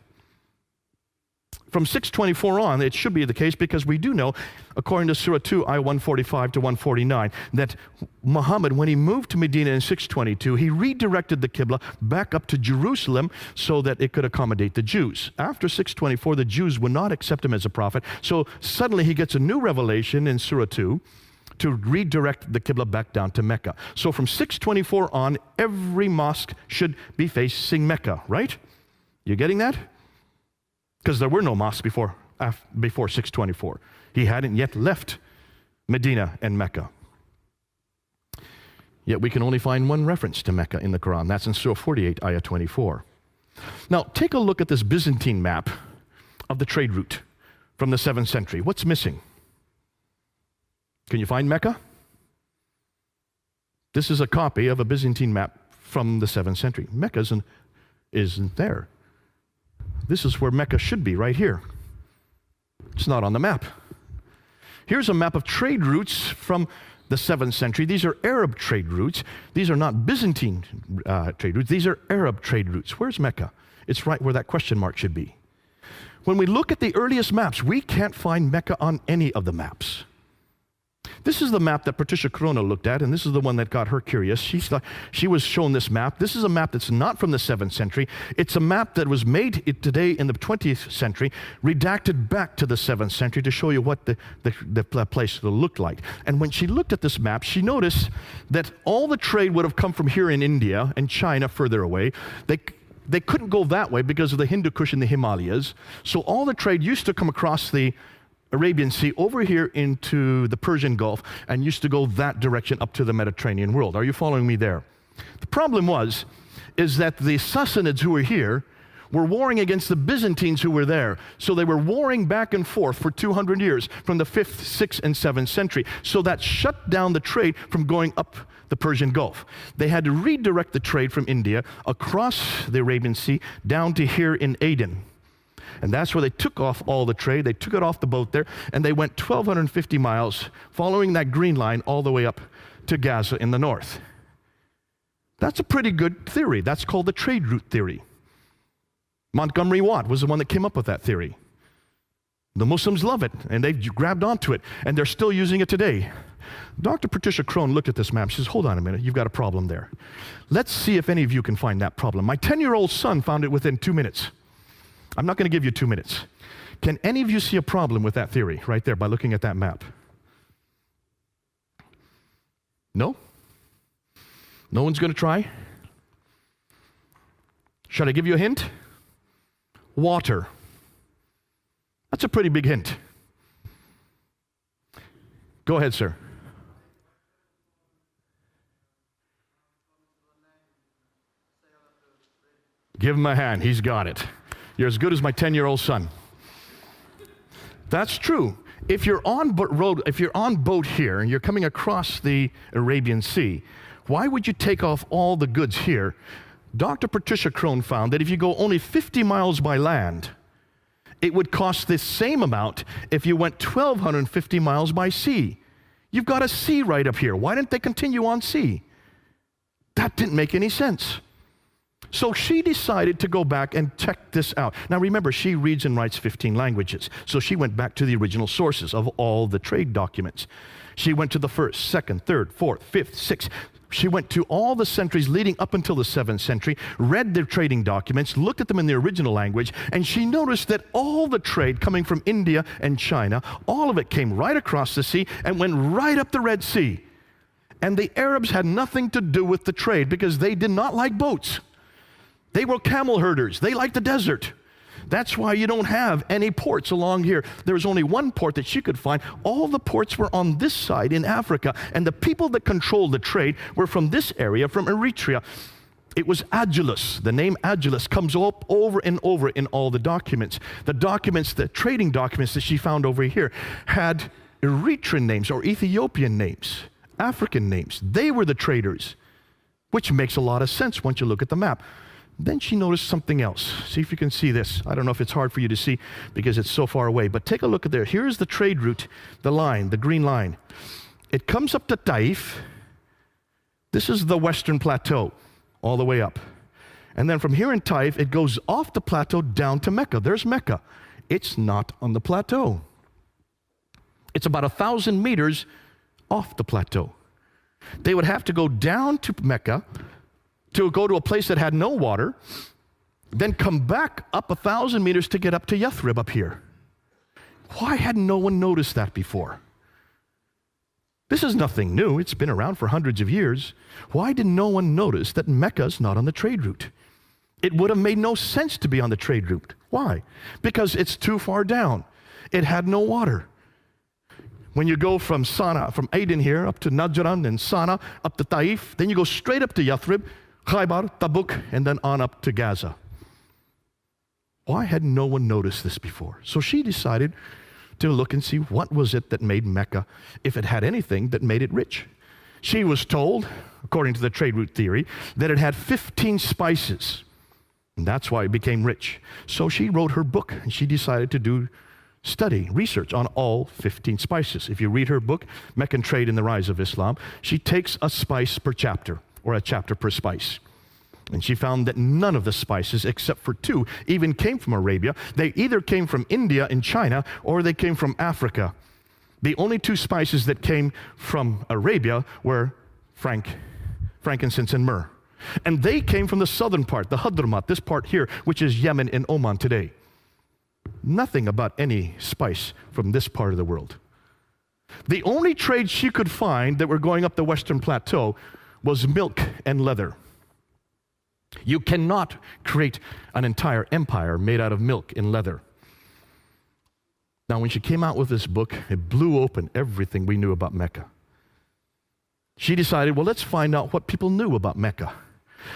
From 624 on, it should be the case, because we do know, according to Surah 2, Ayah 145 to 149, that Muhammad, when he moved to Medina in 622, he redirected the Qibla back up to Jerusalem so that it could accommodate the Jews. After 624, the Jews would not accept him as a prophet, so suddenly he gets a new revelation in Surah 2 to redirect the Qibla back down to Mecca. So from 624 on, every mosque should be facing Mecca, right? You getting that? Because there were no mosques before 624. He hadn't yet left Medina and Mecca. Yet we can only find one reference to Mecca in the Quran. That's in Surah 48, Ayah 24. Now, take a look at this Byzantine map of the trade route from the 7th century. What's missing? Can you find Mecca? This is a copy of a Byzantine map from the 7th century. Mecca isn't there. This is where Mecca should be, right here. It's not on the map. Here's a map of trade routes from the 7th century. These are Arab trade routes. These are not Byzantine trade routes. These are Arab trade routes. Where's Mecca? It's right where that question mark should be. When we look at the earliest maps, we can't find Mecca on any of the maps. This is the map that Patricia Corona looked at, and this is the one that got her curious. She was shown this map. This is a map that's not from the 7th century. It's a map that was made today in the 20th century, redacted back to the 7th century to show you what the place looked like. And when she looked at this map, she noticed that all the trade would have come from here in India and China further away. They couldn't go that way because of the Hindu Kush and the Himalayas. So all the trade used to come across the Arabian Sea over here into the Persian Gulf and used to go that direction up to the Mediterranean world. Are you following me there? The problem is that the Sassanids who were here were warring against the Byzantines who were there. So they were warring back and forth for 200 years from the 5th, 6th, and 7th century. So that shut down the trade from going up the Persian Gulf. They had to redirect the trade from India across the Arabian Sea down to here in Aden. And that's where they took off all the trade. They took it off the boat there, and they went 1,250 miles, following that green line all the way up to Gaza in the north. That's a pretty good theory. That's called the trade route theory. Montgomery Watt was the one that came up with that theory. The Muslims love it, and they've grabbed onto it, and they're still using it today. Dr. Patricia Crone looked at this map. She says, hold on a minute, you've got a problem there. Let's see if any of you can find that problem. My 10-year-old son found it within 2 minutes. I'm not going to give you 2 minutes. Can any of you see a problem with that theory right there by looking at that map? No? No one's going to try? Should I give you a hint? Water. That's a pretty big hint. Go ahead, sir. Give him a hand. He's got it. You're as good as my 10-year-old son. That's true. If you're on boat here and you're coming across the Arabian Sea, why would you take off all the goods here? Dr. Patricia Crone found that if you go only 50 miles by land, it would cost the same amount if you went 1,250 miles by sea. You've got a sea right up here. Why didn't they continue on sea? That didn't make any sense. So she decided to go back and check this out. Now remember, she reads and writes 15 languages. So she went back to the original sources of all the trade documents. She went to the 1st, 2nd, 3rd, 4th, 5th, 6th. She went to all the centuries leading up until the 7th century, read their trading documents, looked at them in the original language, and she noticed that all the trade coming from India and China, all of it came right across the sea and went right up the Red Sea. And the Arabs had nothing to do with the trade because they did not like boats. They were camel herders. They liked the desert. That's why you don't have any ports along here. There was only one port that she could find. All the ports were on this side in Africa, and the people that controlled the trade were from this area, from Eritrea. It was Agulus. The name Agulus comes up over and over in all the documents. The trading documents that she found over here had Eritrean names or Ethiopian names, African names. They were the traders, which makes a lot of sense once you look at the map. Then she noticed something else. See if you can see this. I don't know if it's hard for you to see because it's so far away, but take a look at there. Here's the trade route, the line, the green line. It comes up to Taif. This is the Western Plateau, all the way up. And then from here in Taif, it goes off the plateau down to Mecca. There's Mecca. It's not on the plateau. It's about 1,000 meters off the plateau. They would have to go down to Mecca to go to a place that had no water, then come back up 1,000 meters to get up to Yathrib up here. Why had no one noticed that before? This is nothing new. It's been around for hundreds of years. Why did no one notice that Mecca's not on the trade route? It would have made no sense to be on the trade route. Why? Because it's too far down. It had no water. When you go from Sana'a, from Aden here, up to Najran and Sana'a, up to Taif, then you go straight up to Yathrib, Khaybar, Tabuk, and then on up to Gaza. Why had no one noticed this before? So she decided to look and see what was it that made Mecca, if it had anything that made it rich. She was told, according to the trade route theory, that it had 15 spices, and that's why it became rich. So she wrote her book, and she decided to do research on all 15 spices. If you read her book, Meccan Trade and the Rise of Islam, she takes a spice per chapter, or a chapter per spice. And she found that none of the spices, except for 2, even came from Arabia. They either came from India and China, or they came from Africa. The only two spices that came from Arabia were frankincense and myrrh. And they came from the southern part, the Hadramat, this part here, which is Yemen and Oman today. Nothing about any spice from this part of the world. The only trade she could find that were going up the Western Plateau was milk and leather. You cannot create an entire empire made out of milk and leather. Now, when she came out with this book, it blew open everything we knew about Mecca. She decided, well, let's find out what people knew about Mecca.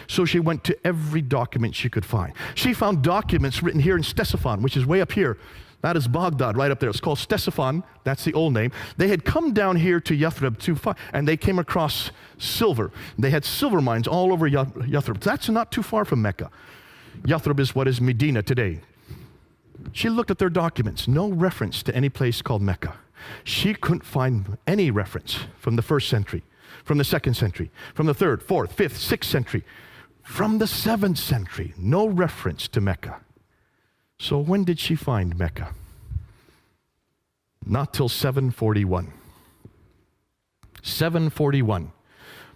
So she went to every document she could find. She found documents written here in Ctesiphon, which is way up here. That is Baghdad, right up there. It's called Ctesiphon. That's the old name. They had come down here to Yathrib, and they came across silver. They had silver mines all over Yathrib. That's not too far from Mecca. Yathrib is what is Medina today. She looked at their documents. No reference to any place called Mecca. She couldn't find any reference from the 1st century, from the 2nd century, from the 3rd, 4th, 5th, 6th century, from the 7th century. No reference to Mecca. So when did she find Mecca? Not till 741. 741.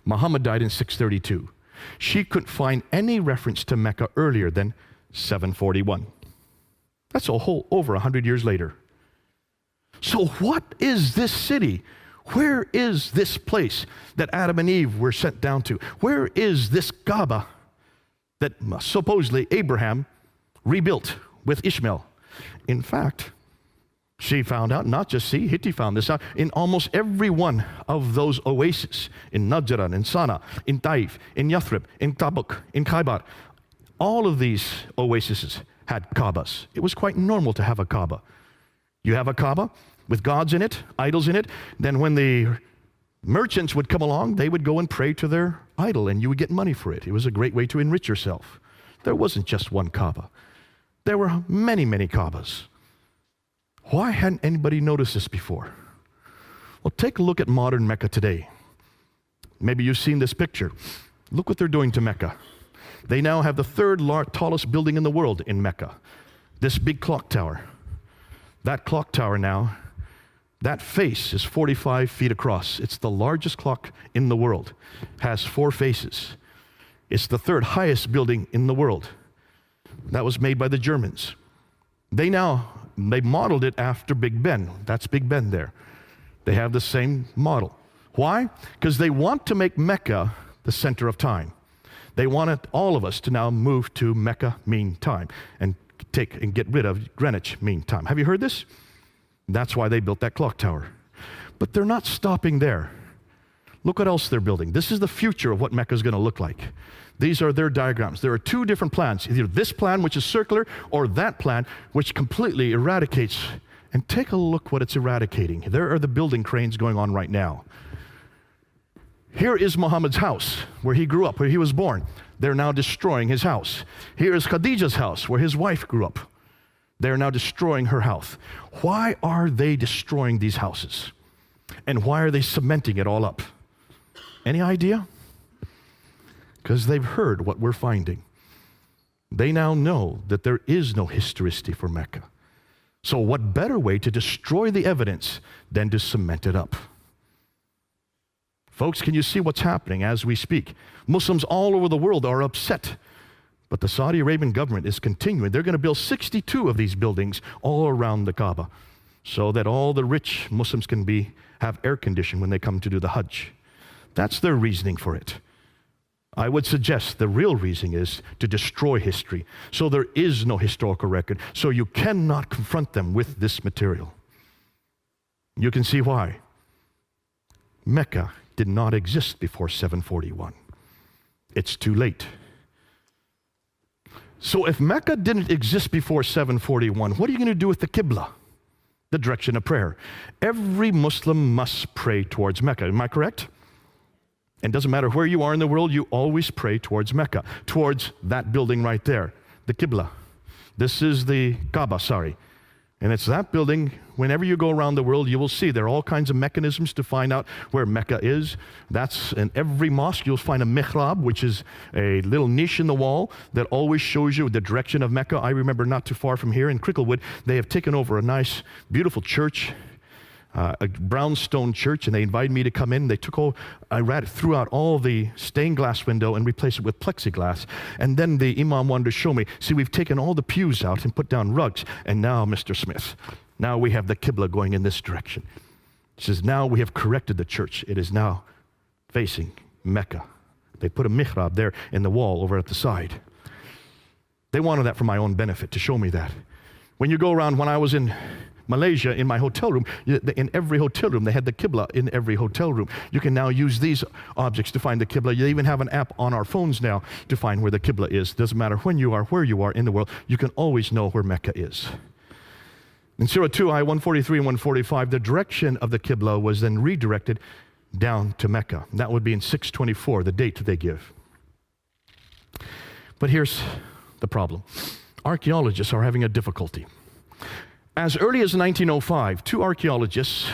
Muhammad died in 632. She couldn't find any reference to Mecca earlier than 741. That's a whole over 100 years later. So what is this city? Where is this place that Adam and Eve were sent down to? Where is this Kaaba that supposedly Abraham rebuilt with Ishmael? In fact, she found out, not just Hitti found this out, in almost every one of those oases, in Najran, in Sana, in Taif, in Yathrib, in Tabuk, in Khaybar, all of these oases had Kaabas. It was quite normal to have a Kaaba. You have a Kaaba with gods in it, idols in it, then when the merchants would come along, they would go and pray to their idol, and you would get money for it. It was a great way to enrich yourself. There wasn't just one Kaaba. There were many, many Kaabas. Why hadn't anybody noticed this before? Well, take a look at modern Mecca today. Maybe you've seen this picture. Look what they're doing to Mecca. They now have the 3rd tallest building in the world in Mecca. This big clock tower. That clock tower now, that face is 45 feet across. It's the largest clock in the world. Has 4 faces. It's the 3rd highest building in the world. That was made by the Germans. They modeled it after Big Ben. That's Big Ben there. They have the same model. Why? Because they want to make Mecca the center of time. They wanted all of us to now move to Mecca mean time and get rid of Greenwich mean time. Have you heard this? That's why they built that clock tower. But they're not stopping there. Look what else they're building. This is the future of what Mecca is going to look like. These are their diagrams. There are 2 different plans, either this plan, which is circular, or that plan, which completely eradicates. And take a look what it's eradicating. There are the building cranes going on right now. Here is Muhammad's house, where he grew up, where he was born. They're now destroying his house. Here is Khadija's house, where his wife grew up. They're now destroying her house. Why are they destroying these houses? And why are they cementing it all up? Any idea? Because they've heard what we're finding. They now know that there is no historicity for Mecca. So what better way to destroy the evidence than to cement it up? Folks, can you see what's happening as we speak? Muslims all over the world are upset. But the Saudi Arabian government is continuing. They're going to build 62 of these buildings all around the Kaaba so that all the rich Muslims can have air conditioning when they come to do the Hajj. That's their reasoning for it. I would suggest the real reason is to destroy history. So there is no historical record. So you cannot confront them with this material. You can see why. Mecca did not exist before 741. It's too late. So if Mecca didn't exist before 741, what are you going to do with the Qibla, the direction of prayer? Every Muslim must pray towards Mecca. Am I correct? And it doesn't matter where you are in the world, you always pray towards Mecca, towards that building right there, the Qibla. This is the Kaaba, sorry. And it's that building. Whenever you go around the world, you will see there are all kinds of mechanisms to find out where Mecca is. That's in every mosque. You'll find a mihrab, which is a little niche in the wall that always shows you the direction of Mecca. I remember not too far from here in Cricklewood, they have taken over a nice, beautiful church. a brownstone church, and they invited me to come in. They threw out all the stained glass window and replaced it with plexiglass. And then the imam wanted to show me, see, we've taken all the pews out and put down rugs. And now, Mr. Smith, now we have the Qibla going in this direction. He says, now we have corrected the church. It is now facing Mecca. They put a mihrab there in the wall over at the side. They wanted that for my own benefit, to show me that. When you go around, when I was in Malaysia, in my hotel room, in every hotel room, they had the Qibla in every hotel room. You can now use these objects to find the Qibla. You even have an app on our phones now to find where the Qibla is. Doesn't matter when you are, where you are in the world, you can always know where Mecca is. In Surah 2, Ayah 143 and 145, the direction of the Qibla was then redirected down to Mecca. That would be in 624, the date they give. But here's the problem. Archaeologists are having a difficulty. As early as 1905, two archaeologists,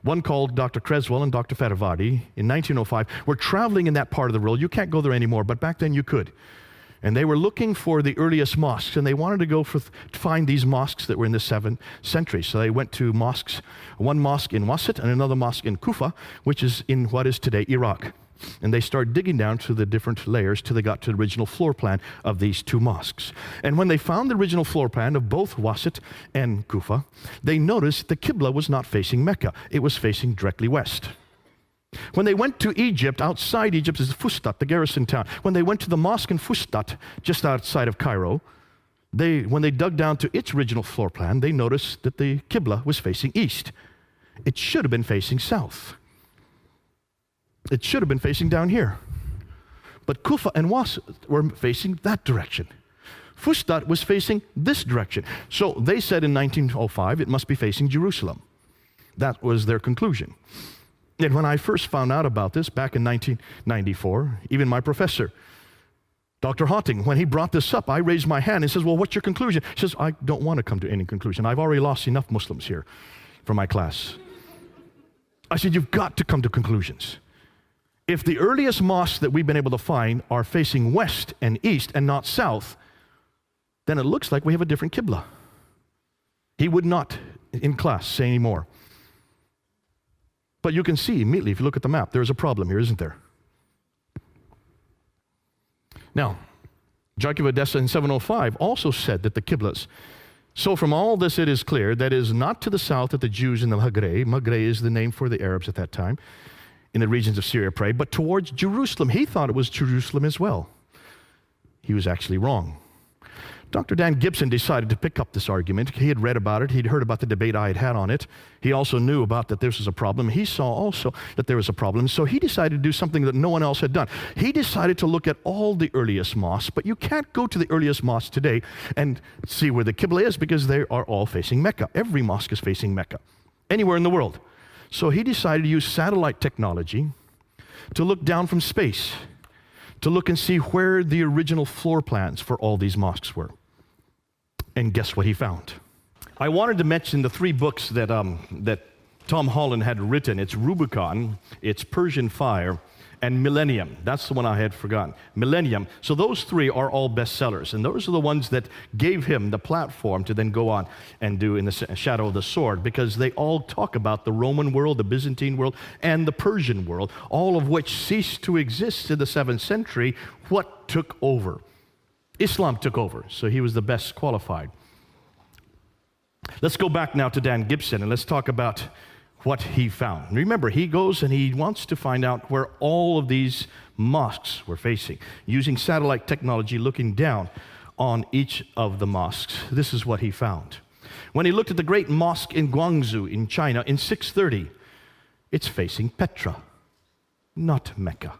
one called Dr. Creswell and Dr. Fedavadi, in 1905, were traveling in that part of the world. You can't go there anymore, but back then you could. And they were looking for the earliest mosques, and they wanted to go to find these mosques that were in the 7th century. So they went to mosques, one mosque in Wasit and another mosque in Kufa, which is in what is today Iraq. And they started digging down to the different layers till they got to the original floor plan of these two mosques. And when they found the original floor plan of both Wasit and Kufa, they noticed the Qibla was not facing Mecca. It was facing directly west. When they went to Egypt, outside Egypt is Fustat, the garrison town. When they went to the mosque in Fustat, just outside of Cairo, when they dug down to its original floor plan, they noticed that the Qibla was facing east. It should have been facing south. It should have been facing down here. But Kufa and Wasit were facing that direction. Fustat was facing this direction. So they said in 1905, it must be facing Jerusalem. That was their conclusion. And when I first found out about this back in 1994, even my professor, Dr. Hotting, when he brought this up, I raised my hand and says, well, what's your conclusion? He says, I don't want to come to any conclusion. I've already lost enough Muslims here for my class. I said, you've got to come to conclusions. If the earliest mosques that we've been able to find are facing west and east and not south, then it looks like we have a different Qibla. He would not, in class, say any more. But you can see immediately, if you look at the map, there's a problem here, isn't there? Now, Jarkey of Edessa in 705 also said that the Qiblas. So from all this it is clear that it is not to the south that the Jews in the Maghreb is the name for the Arabs at that time, in the regions of Syria pray, but towards Jerusalem. He thought it was Jerusalem as well. He was actually wrong. Dr. Dan Gibson decided to pick up this argument. He had read about it. He'd heard about the debate I had had on it. He also knew about that this was a problem. He saw also that there was a problem. So he decided to do something that no one else had done. He decided to look at all the earliest mosques, but you can't go to the earliest mosques today and see where the Qibla is because they are all facing Mecca. Every mosque is facing Mecca, anywhere in the world. So he decided to use satellite technology to look down from space, to look and see where the original floor plans for all these mosques were. And guess what he found? I wanted to mention the three books that Tom Holland had written. It's Rubicon, it's Persian Fire, and Millennium. That's the one I had forgotten. Millennium. So those three are all bestsellers, and those are the ones that gave him the platform to then go on and do In the Shadow of the Sword, because they all talk about the Roman world, the Byzantine world, and the Persian world, all of which ceased to exist in the 7th century. What took over? Islam took over, so he was the best qualified. Let's go back now to Dan Gibson, and let's talk about what he found. Remember, he goes and he wants to find out where all of these mosques were facing, using satellite technology, looking down on each of the mosques. This is what he found. When he looked at the great mosque in Guangzhou in China in 630, it's facing Petra, not Mecca.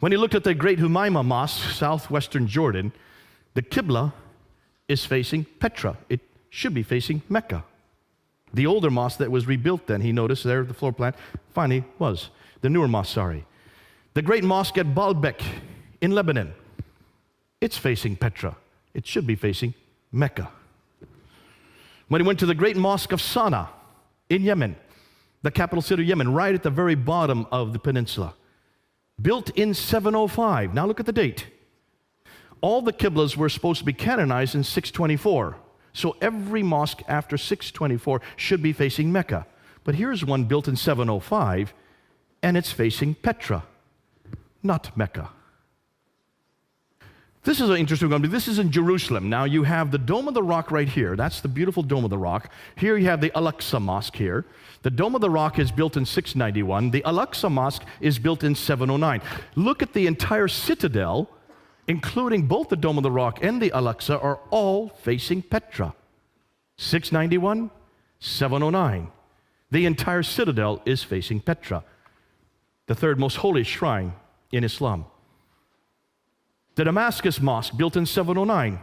When he looked at the great Humayma Mosque, southwestern Jordan, the Qibla is facing Petra. It should be facing Mecca. The older mosque that was rebuilt then, he noticed there, the floor plan, finally was. The newer mosque, sorry. The great mosque at Baalbek in Lebanon, it's facing Petra. It should be facing Mecca. When he went to the great mosque of Sana'a in Yemen, the capital city of Yemen, right at the very bottom of the peninsula, built in 705. Now look at the date. All the Qiblas were supposed to be canonized in 624. So every mosque after 624 should be facing Mecca. But here's one built in 705, and it's facing Petra, not Mecca. This is an interesting one. This is in Jerusalem. Now you have the Dome of the Rock right here. That's the beautiful Dome of the Rock. Here you have the Al-Aqsa Mosque here. The Dome of the Rock is built in 691. The Al-Aqsa Mosque is built in 709. Look at the entire citadel, including both the Dome of the Rock and the Al-Aqsa, are all facing Petra. 691, 709. The entire citadel is facing Petra, the third most holy shrine in Islam. The Damascus Mosque, built in 709,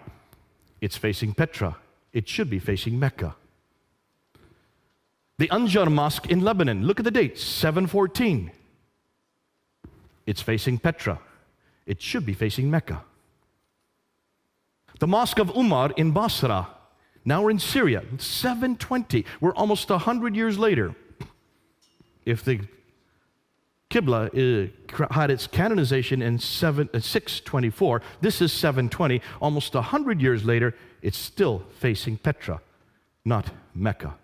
it's facing Petra. It should be facing Mecca. The Anjar Mosque in Lebanon, look at the date, 714. It's facing Petra. It should be facing Mecca. The Mosque of Umar in Basra, now we're in Syria, 720. We're almost 100 years later. If the Qibla had its canonization in 624. This is 720. Almost 100 years later, it's still facing Petra, not Mecca.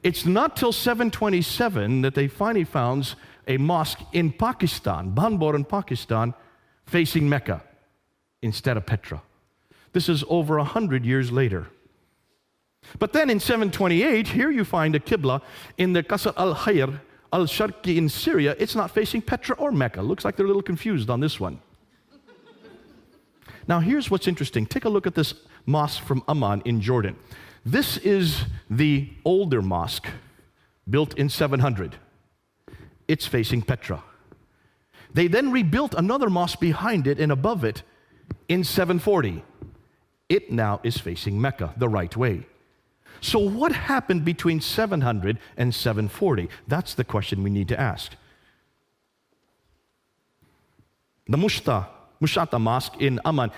It's not till 727 that they finally found a mosque in Pakistan, Banbor in Pakistan, facing Mecca instead of Petra. This is over 100 years later. But then in 728, here you find a Qibla in the Qasr al-Khayr al-Sharqi in Syria. It's not facing Petra or Mecca. Looks like they're a little confused on this one. Now here's what's interesting. Take a look at this mosque from Amman in Jordan. This is the older mosque built in 700. It's facing Petra. They then rebuilt another mosque behind it and above it in 740. It now is facing Mecca the right way. So what happened between 700 and 740? That's the question we need to ask. The Mushata Mosque in Amman,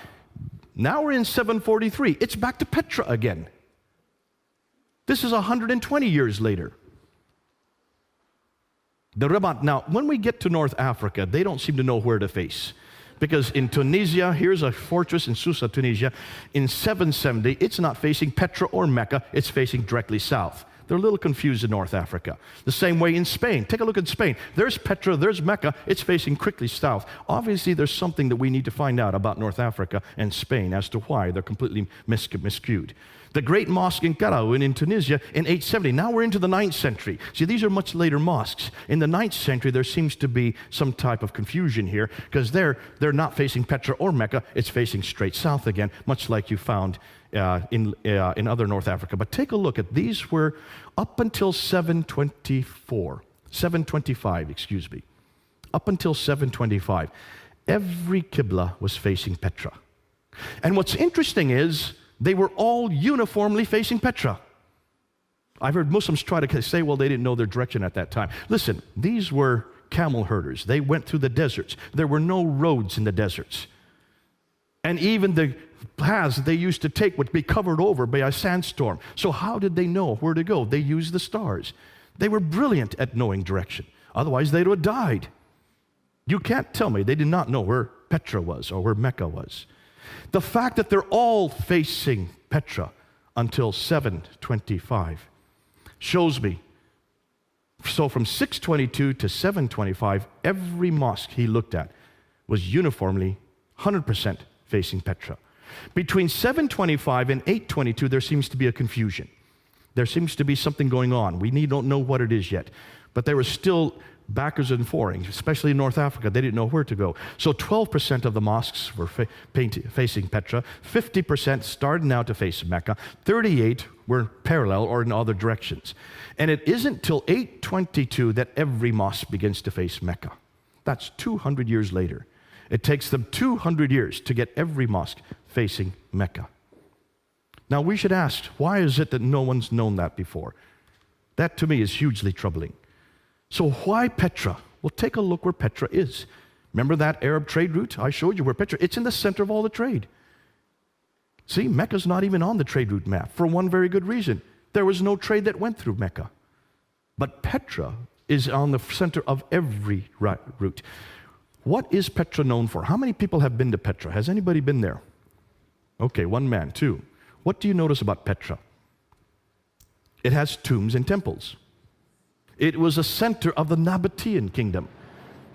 now we're in 743. It's back to Petra again. This is 120 years later. The Rabat, now when we get to North Africa, they don't seem to know where to face. Because in Tunisia, here's a fortress in Susa, Tunisia, in 770, it's not facing Petra or Mecca, it's facing directly south. They're a little confused in North Africa. The same way in Spain. Take a look at Spain. There's Petra, there's Mecca, it's facing quickly south. Obviously, there's something that we need to find out about North Africa and Spain as to why they're completely miscued. The great mosque in Karaoun in Tunisia in 870. Now we're into the 9th century. See, these are much later mosques. In the 9th century, there seems to be some type of confusion here because they're not facing Petra or Mecca. It's facing straight south again, much like you found in other North Africa. But take a look at these were up until 725, excuse me. Up until 725, every Qibla was facing Petra. And what's interesting is they were all uniformly facing Petra. I've heard Muslims try to say, well, they didn't know their direction at that time. Listen, these were camel herders. They went through the deserts. There were no roads in the deserts. And even the paths they used to take would be covered over by a sandstorm. So how did they know where to go? They used the stars. They were brilliant at knowing direction. Otherwise, they would have died. You can't tell me they did not know where Petra was or where Mecca was. The fact that they're all facing Petra until 725 shows me. So from 622 to 725, every mosque he looked at was uniformly 100% facing Petra. Between 725 and 822, there seems to be a confusion. There seems to be something going on. We don't know what it is yet. But there was still backwards and forwards, especially in North Africa. They didn't know where to go. So 12% of the mosques were facing Petra. 50% started now to face Mecca. 38 were parallel or in other directions. And it isn't till 822 that every mosque begins to face Mecca. That's 200 years later. It takes them 200 years to get every mosque facing Mecca. Now we should ask, why is it that no one's known that before? That to me is hugely troubling. So why Petra? Well, take a look where Petra is. Remember that Arab trade route? I showed you where Petra, it's in the center of all the trade. See, Mecca's not even on the trade route map for one very good reason. There was no trade that went through Mecca. But Petra is on the center of every route. What is Petra known for? How many people have been to Petra? Has anybody been there? Okay, one man, two. What do you notice about Petra? It has tombs and temples. It was a center of the Nabatean kingdom.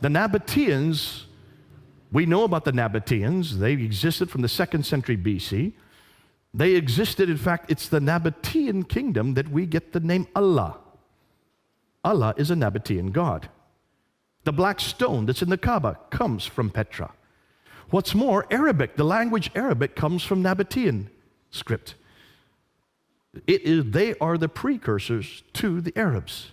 The Nabateans, we know about the Nabateans. They existed from the 2nd century BC. They existed, in fact, it's the Nabatean kingdom that we get the name Allah. Allah is a Nabatean god. The black stone that's in the Kaaba comes from Petra. What's more, Arabic, the language Arabic comes from Nabatean script. They are the precursors to the Arabs.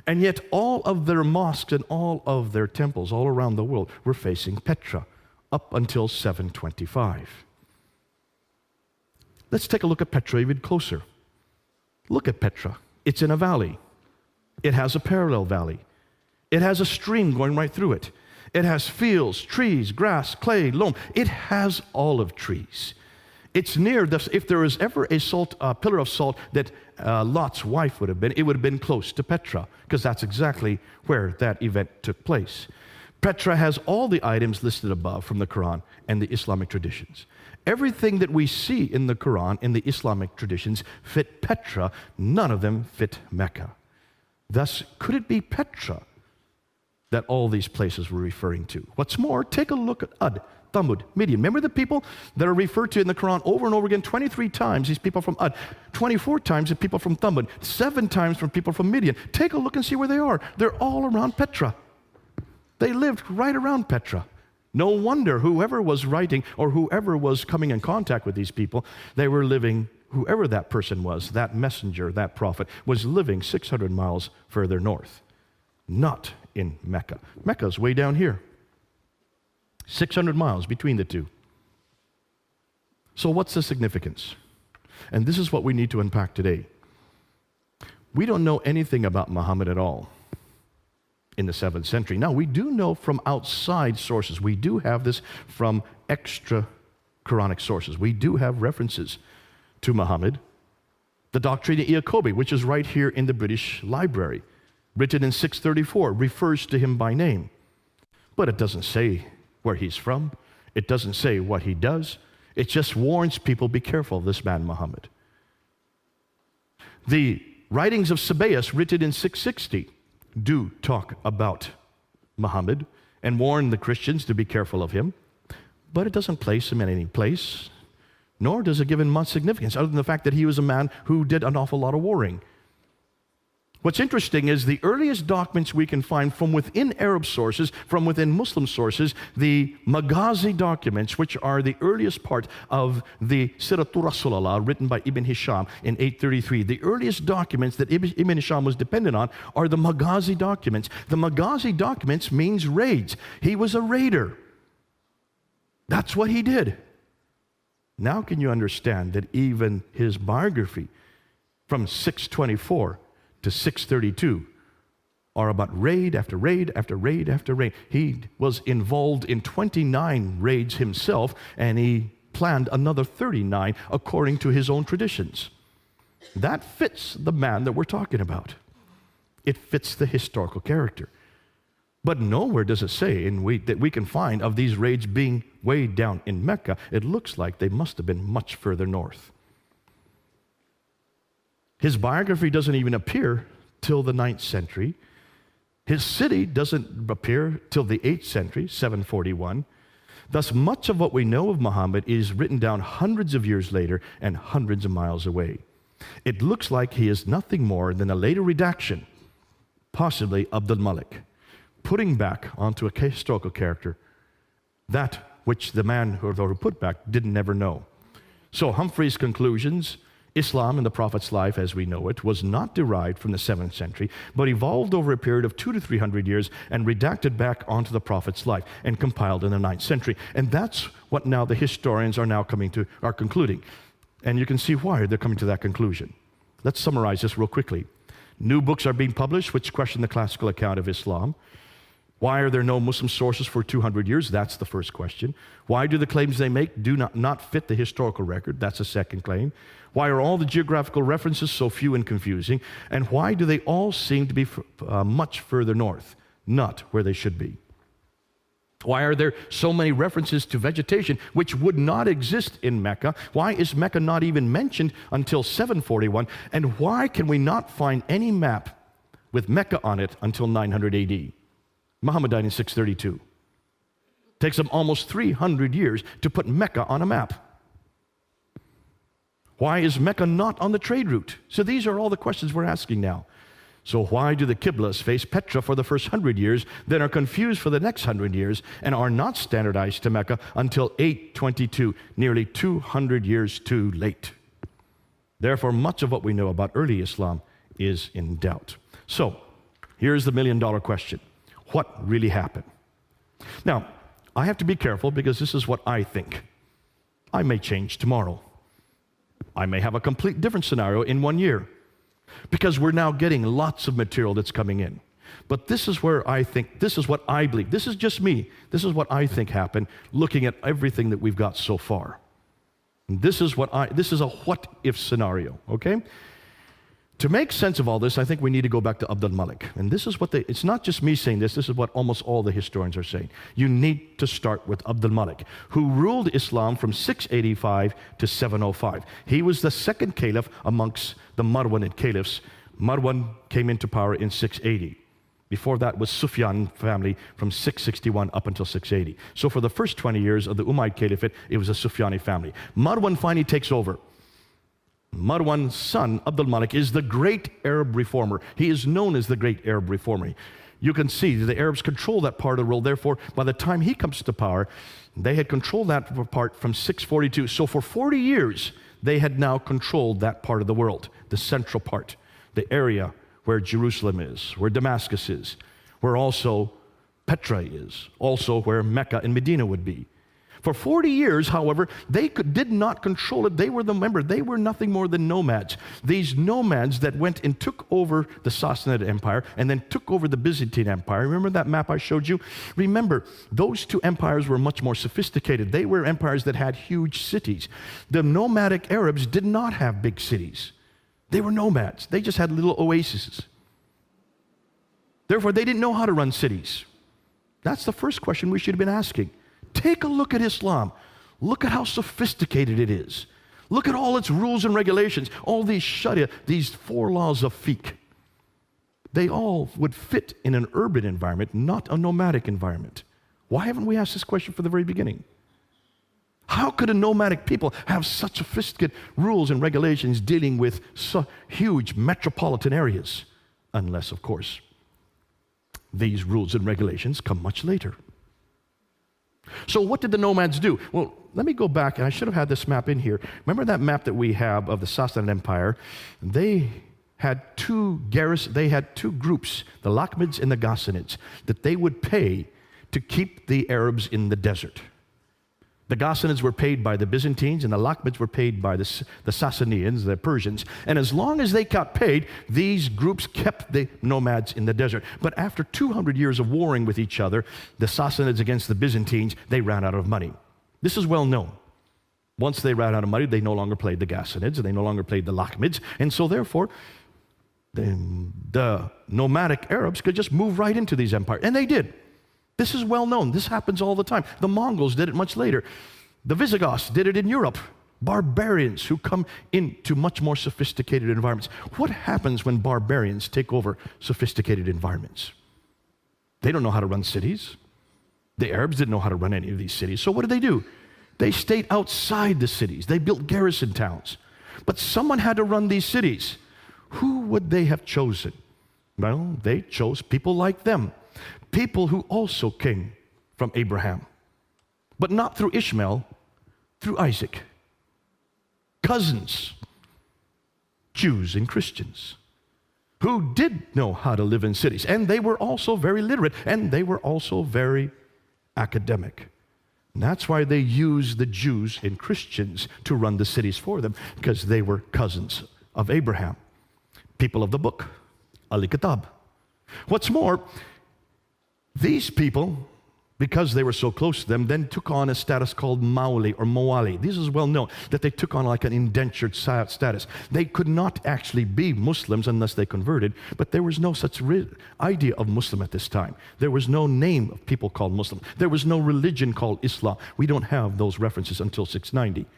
And yet all of their mosques and all of their temples all around the world were facing Petra up until 725. Let's take a look at Petra even closer. Look at Petra. It's in a valley. It has a parallel valley. It has a stream going right through it. It has fields, trees, grass, clay, loam. It has olive trees. It's near this. If there was ever a pillar of salt that Lot's wife would have been, it would have been close to Petra, because that's exactly where that event took place. Petra has all the items listed above from the Quran and the Islamic traditions. Everything that we see in the Quran and the Islamic traditions fit Petra. None of them fit Mecca. Thus, could it be Petra that all these places were referring to? What's more, take a look at Ad, Thamud, Midian. Remember the people that are referred to in the Quran over and over again? 23 times these people from Ad, 24 times the people from Thamud, 7 times from people from Midian. Take a look and see where they are. They're all around Petra. They lived right around Petra. No wonder whoever was writing or whoever was coming in contact with these people, they were living, whoever that person was, that messenger, that prophet, was living 600 miles further north, not in Mecca. Mecca's way down here. 600 miles between the two. So what's the significance? And this is what we need to unpack today. We don't know anything about Muhammad at all in the 7th century. Now, we do know from outside sources. We do have this from extra Quranic sources. We do have references to Muhammad. The Doctrina Iacobi, which is right here in the British Library, written in 634, refers to him by name. But it doesn't say where he's from. It doesn't say what he does. It just warns people, be careful of this man Muhammad. The writings of Sabaeus, written in 660, do talk about Muhammad and warn the Christians to be careful of him, but it doesn't place him in any place, nor does it give him much significance, other than the fact that he was a man who did an awful lot of warring. What's interesting is the earliest documents we can find from within Arab sources, from within Muslim sources, the Maghazi documents, which are the earliest part of the Siratul Rasulullah, written by Ibn Hisham in 833. The earliest documents that Ibn Hisham was dependent on are the Maghazi documents. The Maghazi documents means raids. He was a raider. That's what he did. Now can you understand that even his biography from 624 to 632 are about raid after raid after raid after raid. He was involved in 29 raids himself, and he planned another 39 according to his own traditions. That fits the man that we're talking about. It fits the historical character. But nowhere does it say that we can find of these raids being way down in Mecca. It looks like they must have been much further north. His biography doesn't even appear till the 9th century. His city doesn't appear till the 8th century, 741. Thus, much of what we know of Muhammad is written down hundreds of years later and hundreds of miles away. It looks like he is nothing more than a later redaction, possibly Abdul Malik, putting back onto a historical character that which the man who put back didn't never know. So Humphrey's conclusions, Islam in the Prophet's life as we know it was not derived from the 7th century, but evolved over a period of 200 to 300 years and redacted back onto the Prophet's life and compiled in the 9th century. And that's what now the historians are now concluding. And you can see why they're coming to that conclusion. Let's summarize this real quickly. New books are being published which question the classical account of Islam. Why are there no Muslim sources for 200 years? That's the first question. Why do the claims they make do not fit the historical record? That's the second claim. Why are all the geographical references so few and confusing? And why do they all seem to be much further north, not where they should be? Why are there so many references to vegetation which would not exist in Mecca? Why is Mecca not even mentioned until 741? And why can we not find any map with Mecca on it until 900 AD? Muhammad died in 632. Takes them almost 300 years to put Mecca on a map. Why is Mecca not on the trade route? So these are all the questions we're asking now. So why do the Qiblas face Petra for the first 100 years, then are confused for the next 100 years, and are not standardized to Mecca until 822, nearly 200 years too late? Therefore, much of what we know about early Islam is in doubt. So, here's the million-dollar question. What really happened? Now, I have to be careful because this is what I think. I may change tomorrow. I may have a complete different scenario in 1 year, because we're now getting lots of material that's coming in. But this is where I think, this is what I believe. This is just me. This is what I think happened, looking at everything that we've got so far. And this is a what-if scenario, okay? To make sense of all this, I think we need to go back to Abdul Malik. And this is what it's not just me saying this is what almost all the historians are saying. You need to start with Abdul Malik, who ruled Islam from 685 to 705. He was the second caliph amongst the Marwanid caliphs. Marwan came into power in 680. Before that was Sufyan family from 661 up until 680. So for the first 20 years of the Umayyad Caliphate, it was a Sufyani family. Marwan finally takes over. Marwan's son, Abdul Malik, is the great Arab reformer. He is known as the great Arab reformer. You can see the Arabs control that part of the world. Therefore, by the time he comes to power, they had controlled that part from 642. So for 40 years, they had now controlled that part of the world, the central part, the area where Jerusalem is, where Damascus is, where also Petra is, also where Mecca and Medina would be. For 40 years, however, they did not control it. They were they were nothing more than nomads. These nomads that went and took over the Sassanid Empire and then took over the Byzantine Empire. Remember that map I showed you? Remember, those two empires were much more sophisticated. They were empires that had huge cities. The nomadic Arabs did not have big cities. They were nomads. They just had little oases. Therefore, they didn't know how to run cities. That's the first question we should have been asking. Take a look at Islam. Look at how sophisticated it is. Look at all its rules and regulations, all these sharia, these 4 laws of fiqh. They all would fit in an urban environment, not a nomadic environment. Why haven't we asked this question from the very beginning? How could a nomadic people have such sophisticated rules and regulations dealing with so huge metropolitan areas? Unless, of course, these rules and regulations come much later. So what did the nomads do? Well, let me go back, and I should have had this map in here. Remember that map that we have of the Sassanid Empire? They had two groups, the Lakhmids and the Ghassanids, that they would pay to keep the Arabs in the desert. The Ghassanids were paid by the Byzantines, and the Lakhmids were paid by the Sassanians, the Persians. And as long as they got paid, these groups kept the nomads in the desert. But after 200 years of warring with each other, the Sassanids against the Byzantines, they ran out of money. This is well known. Once they ran out of money, they no longer played the Ghassanids, and they no longer played the Lakhmids. And so therefore, the nomadic Arabs could just move right into these empires. And they did. This is well known. This happens all the time. The Mongols did it much later. The Visigoths did it in Europe. Barbarians who come into much more sophisticated environments. What happens when barbarians take over sophisticated environments? They don't know how to run cities. The Arabs didn't know how to run any of these cities. So what did they do? They stayed outside the cities. They built garrison towns. But someone had to run these cities. Who would they have chosen? Well, they chose people like them. People who also came from Abraham, but not through Ishmael, through Isaac. Cousins, Jews and Christians, who did know how to live in cities. And they were also very literate, and they were also very academic. And that's why they used the Jews and Christians to run the cities for them, because they were cousins of Abraham. People of the book, Al-Kitab. What's more, these people because they were so close to them, then took on a status called Mauli or Moali. This is well known, that they took on like an indentured status. They could not actually be Muslims unless they converted, but there was no such idea of Muslim at this time. There was no name of people called Muslim. There was no religion called Islam. We don't have those references until 690.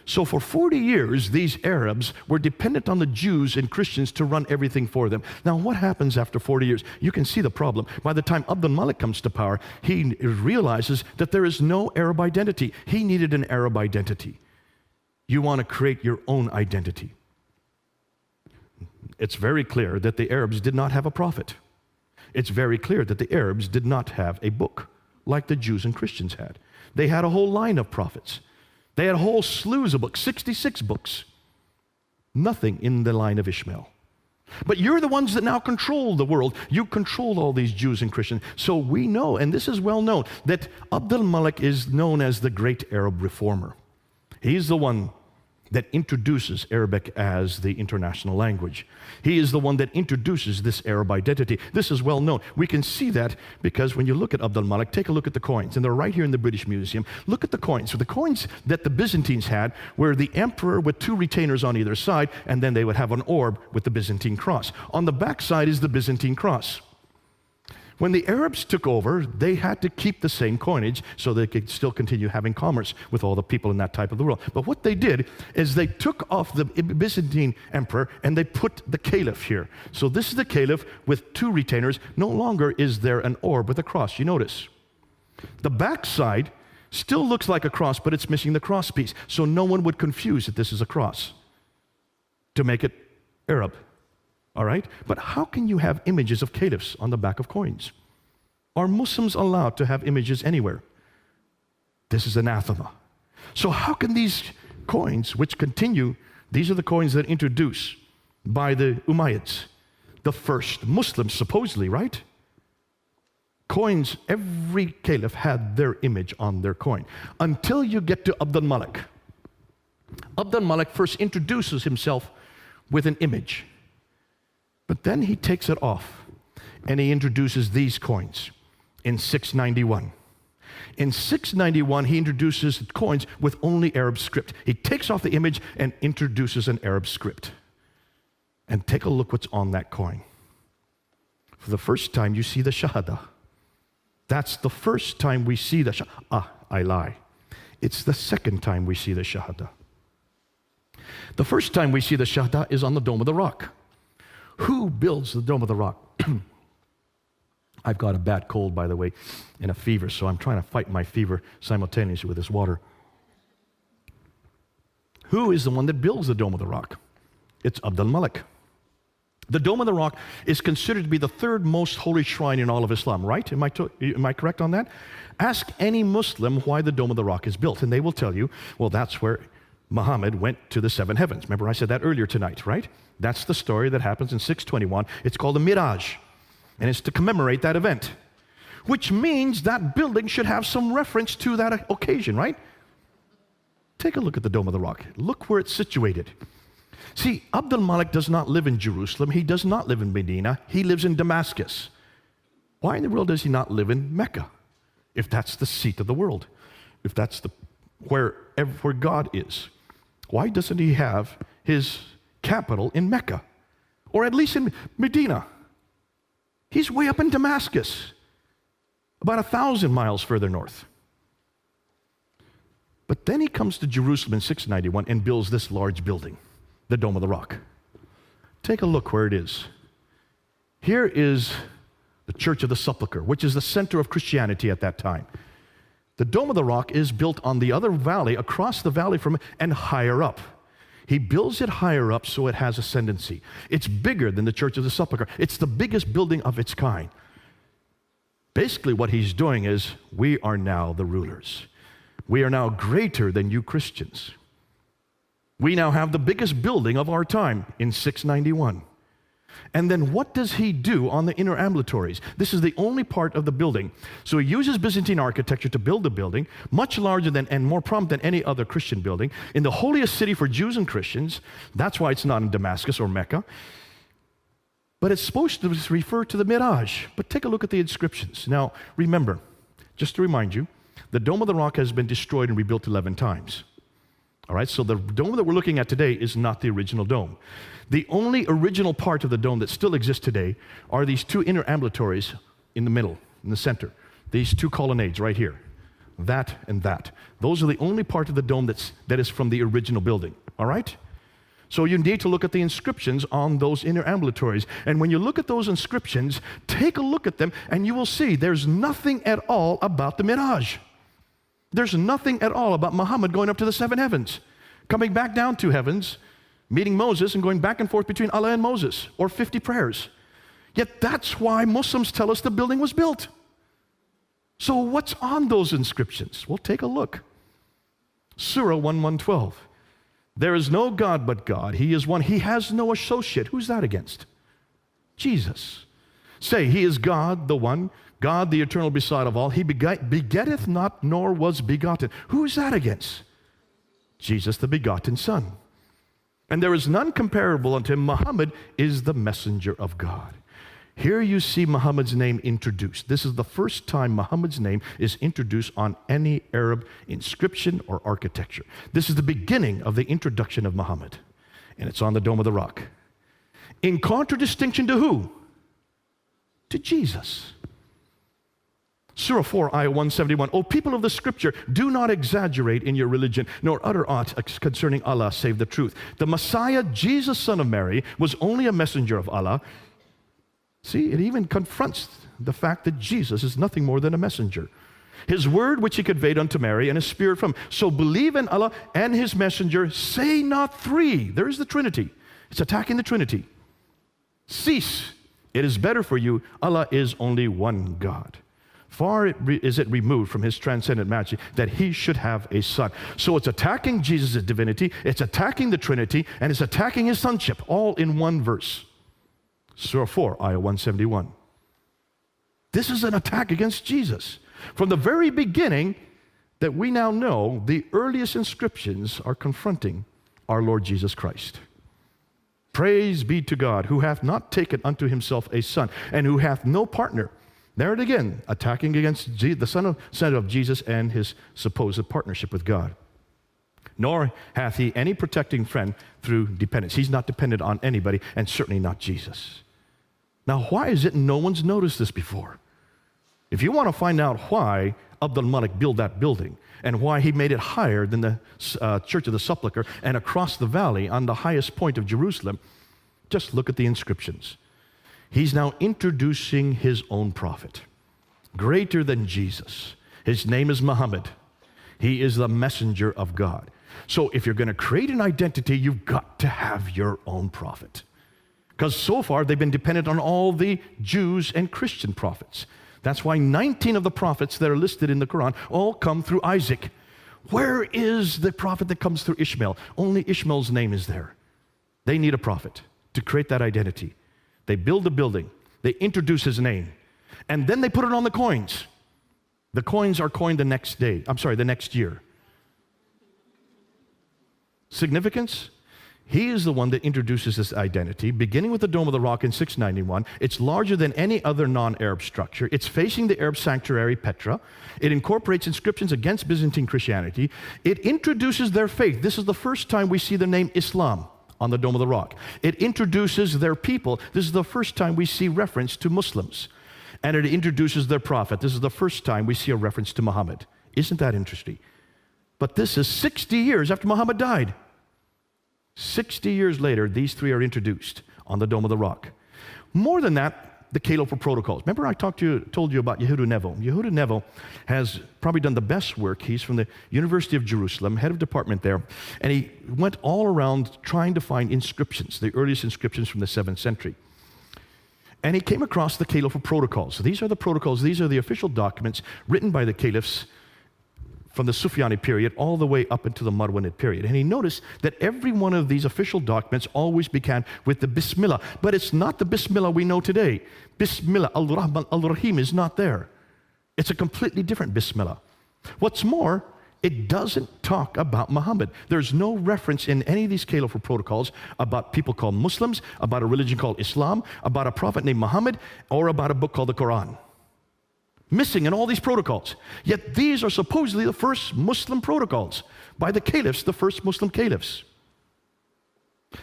So for 40 years, these Arabs were dependent on the Jews and Christians to run everything for them. Now, what happens after 40 years? You can see the problem. By the time Abdul Malik comes to power, he realizes that there is no Arab identity. He needed an Arab identity. You want to create your own identity. It's very clear that the Arabs did not have a prophet. It's very clear that the Arabs did not have a book like the Jews and Christians had. They had a whole line of prophets. They had whole slews of books, 66 books. Nothing in the line of Ishmael. But you're the ones that now control the world. You control all these Jews and Christians. So we know, and this is well known, that Abdul Malik is known as the great Arab reformer. He's the one that introduces Arabic as the international language. He is the one that introduces this Arab identity. This is well known. We can see that because when you look at Abdul Malik, take a look at the coins, and they're right here in the British Museum. Look at the coins. So the coins that the Byzantines had were the emperor with two retainers on either side, and then they would have an orb with the Byzantine cross. On the back side is the Byzantine cross. When the Arabs took over, they had to keep the same coinage so they could still continue having commerce with all the people in that type of the world. But what they did is they took off the Byzantine emperor and they put the caliph here. So this is the caliph with two retainers. No longer is there an orb with a cross. You notice. The back side still looks like a cross, but it's missing the cross piece. So no one would confuse that this is a cross to make it Arab. All right? But how can you have images of caliphs on the back of coins? Are Muslims allowed to have images anywhere? This is anathema. So how can these coins, which continue, these are the coins that are introduced by the Umayyads, the first Muslims, supposedly, right? Coins, every caliph had their image on their coin. Until you get to Abdul Malik. Abdul Malik first introduces himself with an image. But then he takes it off, and he introduces these coins in 691. In 691, he introduces coins with only Arab script. He takes off the image and introduces an Arab script. And take a look what's on that coin. For the first time, you see the Shahada. That's the first time we see the Shahada. I lie. It's the second time we see the Shahada. The first time we see the Shahada is on the Dome of the Rock. Who builds the Dome of the Rock? I've got a bad cold, by the way, and a fever, so I'm trying to fight my fever simultaneously with this water. Who is the one that builds the Dome of the Rock? It's Abdul Malik. The Dome of the Rock is considered to be the third most holy shrine in all of Islam, right? Am I correct on that? Ask any Muslim why the Dome of the Rock is built, and they will tell you, well, that's where Muhammad went to the seven heavens. Remember I said that earlier tonight, right? That's the story that happens in 621. It's called the Miraj, and it's to commemorate that event, which means that building should have some reference to that occasion, right? Take a look at the Dome of the Rock. Look where it's situated. See, Abdul Malik does not live in Jerusalem. He does not live in Medina. He lives in Damascus. Why in the world does he not live in Mecca? If that's the seat of the world, if that's where God is. Why doesn't he have his capital in Mecca? Or at least in Medina? He's way up in Damascus, about 1,000 miles further north. But then he comes to Jerusalem in 691 and builds this large building, the Dome of the Rock. Take a look where it is. Here is the Church of the Sepulchre, which is the center of Christianity at that time. The Dome of the Rock is built on the other valley, across the valley from it, and higher up. He builds it higher up so it has ascendancy. It's bigger than the Church of the Sepulchre. It's the biggest building of its kind. Basically what he's doing is, we are now the rulers. We are now greater than you Christians. We now have the biggest building of our time in 691. And then what does he do on the inner ambulatories? This is the only part of the building. So he uses Byzantine architecture to build the building, much larger than and more prominent than any other Christian building, in the holiest city for Jews and Christians. That's why it's not in Damascus or Mecca. But it's supposed to refer to the Miraj. But take a look at the inscriptions. Now, remember, just to remind you, the Dome of the Rock has been destroyed and rebuilt 11 times. All right, so the dome that we're looking at today is not the original dome. The only original part of the dome that still exists today are these two inner ambulatories in the middle, in the center. These two colonnades right here, that and that. Those are the only part of the dome that is from the original building, all right? So you need to look at the inscriptions on those inner ambulatories. And when you look at those inscriptions, take a look at them and you will see there's nothing at all about the Miraj. There's nothing at all about Muhammad going up to the 7 heavens, coming back down 2 heavens, meeting Moses and going back and forth between Allah and Moses, or 50 prayers. Yet that's why Muslims tell us the building was built. So what's on those inscriptions? Well, take a look. Surah 1:12. There is no God but God. He is one. He has no associate. Who's that against? Jesus. Say, He is God, the one, God, the eternal beside of all. He begetteth not, nor was begotten. Who is that against? Jesus, the begotten Son. And there is none comparable unto him. Muhammad is the messenger of God. Here you see Muhammad's name introduced. This is the first time Muhammad's name is introduced on any Arab inscription or architecture. This is the beginning of the introduction of Muhammad, and it's on the Dome of the Rock. In contradistinction to who? To Jesus. Surah 4, Ayah 171. O people of the Scripture, do not exaggerate in your religion, nor utter aught concerning Allah save the truth. The Messiah, Jesus, son of Mary, was only a messenger of Allah. See, it even confronts the fact that Jesus is nothing more than a messenger. His word which he conveyed unto Mary, and his spirit from. So believe in Allah and his messenger. Say not three. There is the Trinity. It's attacking the Trinity. Cease. It is better for you. Allah is only one God. Far is it removed from his transcendent majesty that he should have a son. So it's attacking Jesus' divinity, it's attacking the Trinity, and it's attacking his sonship, all in one verse. Surah 4, Ayah 171. This is an attack against Jesus. From the very beginning that we now know, the earliest inscriptions are confronting our Lord Jesus Christ. Praise be to God, who hath not taken unto himself a son, and who hath no partner. There it again, attacking against the Son of Jesus and his supposed partnership with God. Nor hath he any protecting friend through dependence. He's not dependent on anybody, and certainly not Jesus. Now, why is it no one's noticed this before? If you want to find out why Abdul Malik built that building, and why he made it higher than the Church of the Sepulchre and across the valley on the highest point of Jerusalem, just look at the inscriptions. He's now introducing his own prophet, greater than Jesus. His name is Muhammad. He is the messenger of God. So if you're going to create an identity, you've got to have your own prophet. Because so far, they've been dependent on all the Jews and Christian prophets. That's why 19 of the prophets that are listed in the Quran all come through Isaac. Where is the prophet that comes through Ishmael? Only Ishmael's name is there. They need a prophet to create that identity. They build the building. They introduce his name. And then they put it on the coins. The coins are coined the next year. Significance? He is the one that introduces this identity, beginning with the Dome of the Rock in 691. It's larger than any other non-Arab structure. It's facing the Arab sanctuary, Petra. It incorporates inscriptions against Byzantine Christianity. It introduces their faith. This is the first time we see the name Islam on the Dome of the Rock. It introduces their people. This is the first time we see reference to Muslims. And it introduces their prophet. This is the first time we see a reference to Muhammad. Isn't that interesting? But this is 60 years after Muhammad died. 60 years later, these three are introduced on the Dome of the Rock. More than that, the Caliphal protocols. Remember I told you about Yehuda Nevo. Yehuda Nevo has probably done the best work. He's from the University of Jerusalem, head of department there, and he went all around trying to find inscriptions, the earliest inscriptions from the 7th century. And he came across the Caliphal protocols. So these are the protocols, these are the official documents written by the caliphs from the Sufyani period all the way up into the Marwanid period. And he noticed that every one of these official documents always began with the Bismillah. But it's not the Bismillah we know today. Bismillah, Al-Rahman, Al-Rahim is not there. It's a completely different Bismillah. What's more, it doesn't talk about Muhammad. There's no reference in any of these Caliphal protocols about people called Muslims, about a religion called Islam, about a prophet named Muhammad, or about a book called the Quran. missing in all these protocols. Yet these are supposedly the first Muslim protocols by the caliphs, the first Muslim caliphs.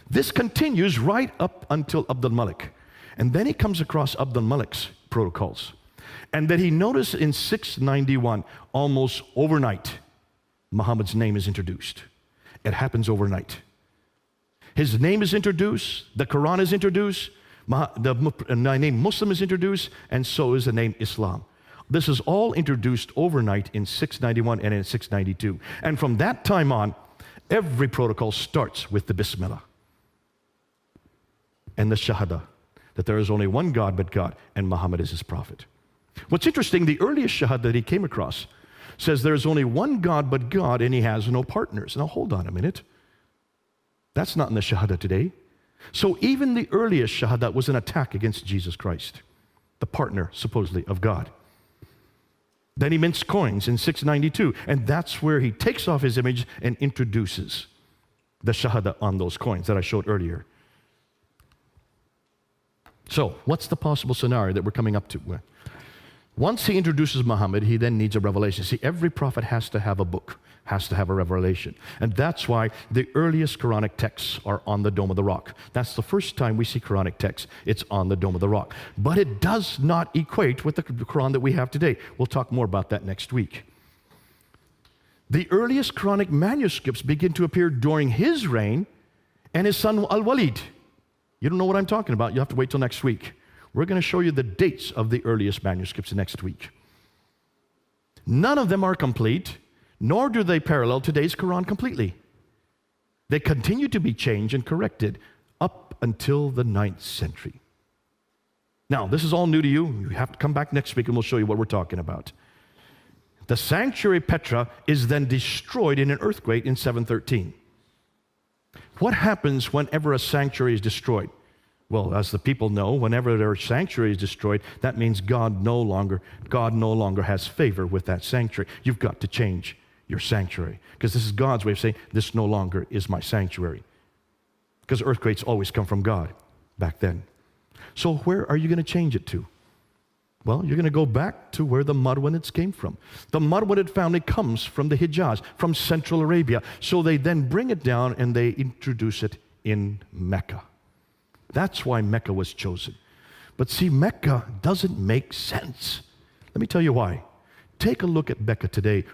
This continues right up until Abdul Malik. And then he comes across Abdul Malik's protocols. And then he noticed in 691, almost overnight, Muhammad's name is introduced. It happens overnight. His name is introduced, the Quran is introduced, the name Muslim is introduced, and so is the name Islam. This is all introduced overnight in 691 and in 692. And from that time on, every protocol starts with the Bismillah and the Shahada, that there is only one God but God, and Muhammad is his prophet. What's interesting, the earliest Shahada that he came across says there is only one God but God, and he has no partners. Now hold on a minute. That's not in the Shahada today. So even the earliest Shahada was an attack against Jesus Christ, the partner, supposedly, of God. Then he mints coins in 692, and that's where he takes off his image and introduces the Shahada on those coins that I showed earlier. So, what's the possible scenario that we're coming up to? Once he introduces Muhammad, he then needs a revelation. See, every prophet has to have a book, has to have a revelation. And that's why the earliest Quranic texts are on the Dome of the Rock. That's the first time we see Quranic texts. It's on the Dome of the Rock. But it does not equate with the Quran that we have today. We'll talk more about that next week. The earliest Quranic manuscripts begin to appear during his reign and his son Al-Walid. You don't know what I'm talking about. You'll have to wait till next week. We're going to show you the dates of the earliest manuscripts next week. None of them are complete, nor do they parallel today's Quran completely. They continue to be changed and corrected up until the 9th century. Now, this is all new to you. You have to come back next week and we'll show you what we're talking about. The sanctuary Petra is then destroyed in an earthquake in 713. What happens whenever a sanctuary is destroyed? Well, as the people know, whenever their sanctuary is destroyed, that means God no longer has favor with that sanctuary. You've got to change your sanctuary, because this is God's way of saying, this no longer is my sanctuary. Because earthquakes always come from God back then. So where are you going to change it to? Well, you're going to go back to where the Marwanids came from. The Marwanid family comes from the Hijaz, from Central Arabia. So they then bring it down and they introduce it in Mecca. That's why Mecca was chosen. But see, Mecca doesn't make sense. Let me tell you why. Take a look at Mecca today.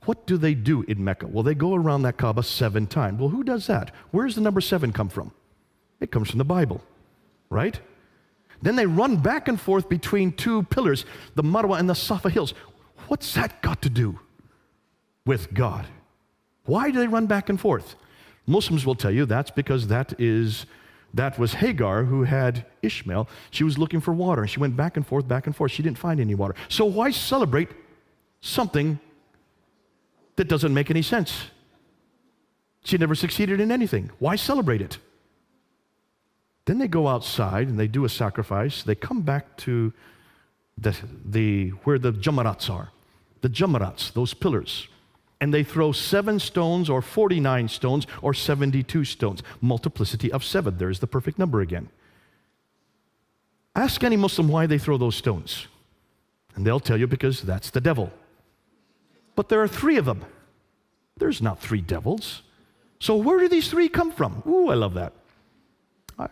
What do they do in Mecca? Well, they go around that Kaaba 7 times. Well, who does that? Where does the number 7 come from? It comes from the Bible, right? Then they run back and forth between 2 pillars, the Marwa and the Safa hills. What's that got to do with God? Why do they run back and forth? Muslims will tell you that's because that was Hagar who had Ishmael. She was looking for water, and she went back and forth, back and forth. She didn't find any water. So why celebrate something that doesn't make any sense? She never succeeded in anything. Why celebrate it? Then they go outside and they do a sacrifice. They come back to where the Jamarats are. The Jamarats, those pillars. And they throw 7 stones or 49 stones or 72 stones. Multiplicity of 7. There's the perfect number again. Ask any Muslim why they throw those stones. And they'll tell you because that's the devil. But there are 3 of them. There's not 3 devils. So where do these 3 come from? Ooh, I love that.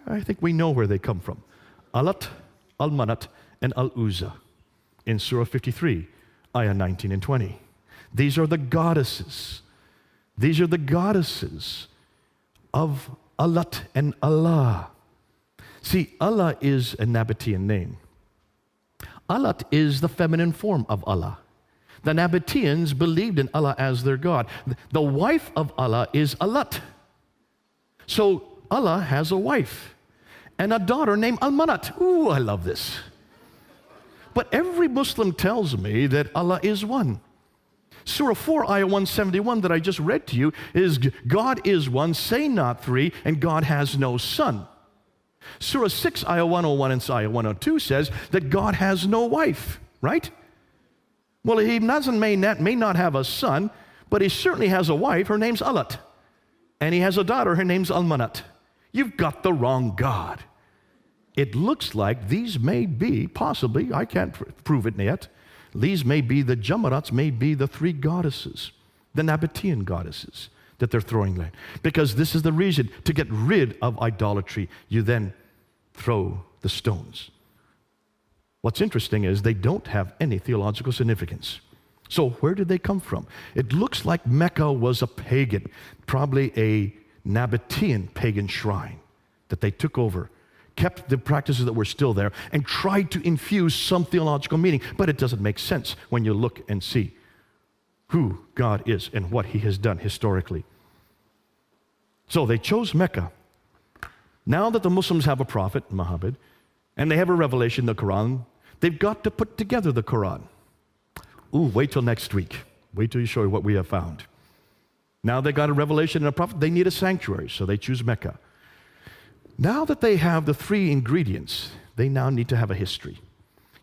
I think we know where they come from. Alat, Al-Manat, and Al-Uzza in Surah 53, ayah 19 and 20. These are the goddesses. These are the goddesses of Alat and Allah. See, Allah is a Nabatean name. Alat is the feminine form of Allah. The Nabateans believed in Allah as their God. The wife of Allah is Alat. So Allah has a wife and a daughter named Al-Manat. Ooh, I love this. But every Muslim tells me that Allah is one. Surah 4, ayah 171 that I just read to you is God is one, say not 3, and God has no son. Surah 6, ayah 101 and ayah 102 says that God has no wife, right? Well, he may not have a son, but he certainly has a wife. Her name's Alat. And he has a daughter. Her name's Al-Manat. You've got the wrong God. It looks like these may be, possibly, I can't prove it yet, These may be, the Jamarats may be the three goddesses, the Nabatean goddesses that they're throwing in. Because this is the reason, to get rid of idolatry, you then throw the stones. What's interesting is they don't have any theological significance. So where did they come from? It looks like Mecca was a pagan, probably a Nabatean pagan shrine that they took over, kept the practices that were still there, and tried to infuse some theological meaning. But it doesn't make sense when you look and see who God is and what He has done historically. So they chose Mecca. Now that the Muslims have a prophet, Muhammad, and they have a revelation, the Quran, they've got to put together the Quran. Ooh, wait till next week. Wait till you show you what we have found. Now they got a revelation and a prophet, they need a sanctuary, so they choose Mecca. Now that they have the three ingredients, they now need to have a history.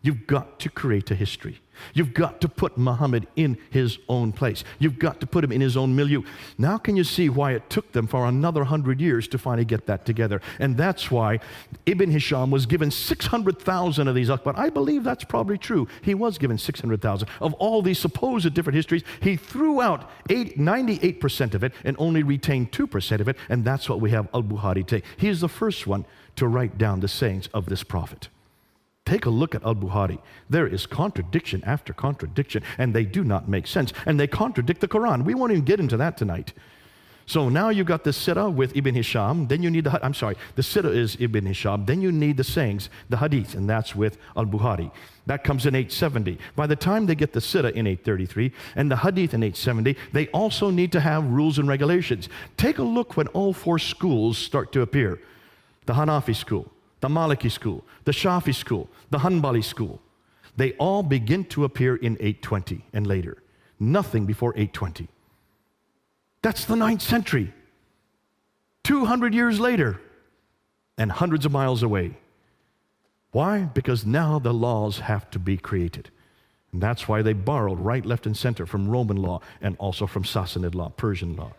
You've got to create a history. You've got to put Muhammad in his own place. You've got to put him in his own milieu. Now can you see why it took them for another 100 years to finally get that together? And that's why Ibn Hisham was given 600,000 of these Akbar. I believe that's probably true. He was given 600,000. Of all these supposed different histories, he threw out 98% of it and only retained 2% of it, and that's what we have Al-Bukhari take. He is the first one to write down the sayings of this prophet. Take a look at Al-Bukhari. There is contradiction after contradiction, and they do not make sense, and they contradict the Quran. We won't even get into that tonight. So now you've got the Sirah with Ibn Hisham, then you need the Sirah is Ibn Hisham, then you need the sayings, the Hadith, and that's with Al-Bukhari. That comes in 870. By the time they get the Sirah in 833 and the Hadith in 870, they also need to have rules and regulations. Take a look when all four schools start to appear. The Hanafi school, the Maliki school, the Shafi school, the Hanbali school. They all begin to appear in 820 and later. Nothing before 820. That's the 9th century. 200 years later and hundreds of miles away. Why? Because now the laws have to be created. And that's why they borrowed right, left, and center from Roman law and also from Sassanid law, Persian law.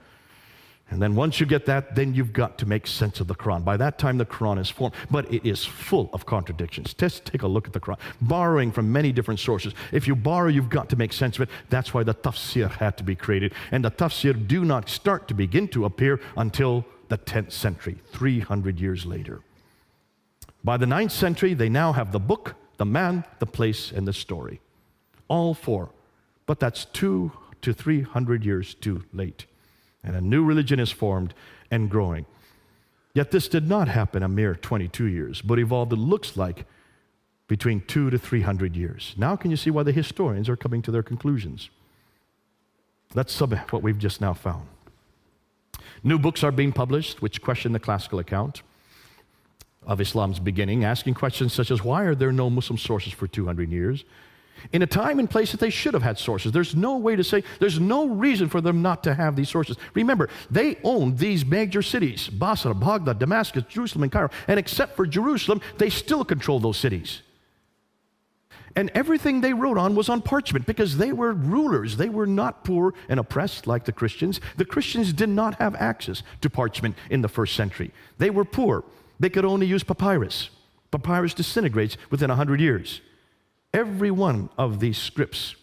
And then once you get that, then you've got to make sense of the Quran. By that time, the Quran is formed, but it is full of contradictions. Just take a look at the Quran, borrowing from many different sources. If you borrow, you've got to make sense of it. That's why the tafsir had to be created. And the tafsir do not start to begin to appear until the 10th century, 300 years later. By the 9th century, they now have the book, the man, the place, and the story. All four. But that's 200 to 300 years too late. And a new religion is formed and growing. Yet this did not happen a mere 22 years, but evolved, it looks like, between 200 to 300 years. Now can you see why the historians are coming to their conclusions? That's what we've just now found. New books are being published which question the classical account of Islam's beginning, asking questions such as, why are there no Muslim sources for 200 years? In a time and place that they should have had sources. There's no way to say, there's no reason for them not to have these sources. Remember, they owned these major cities, Basra, Baghdad, Damascus, Jerusalem, and Cairo. And except for Jerusalem, they still control those cities. And everything they wrote on was on parchment because they were rulers. They were not poor and oppressed like the Christians. The Christians did not have access to parchment in the 1st century. They were poor. They could only use papyrus. Papyrus disintegrates within 100 years. Every one of these scripts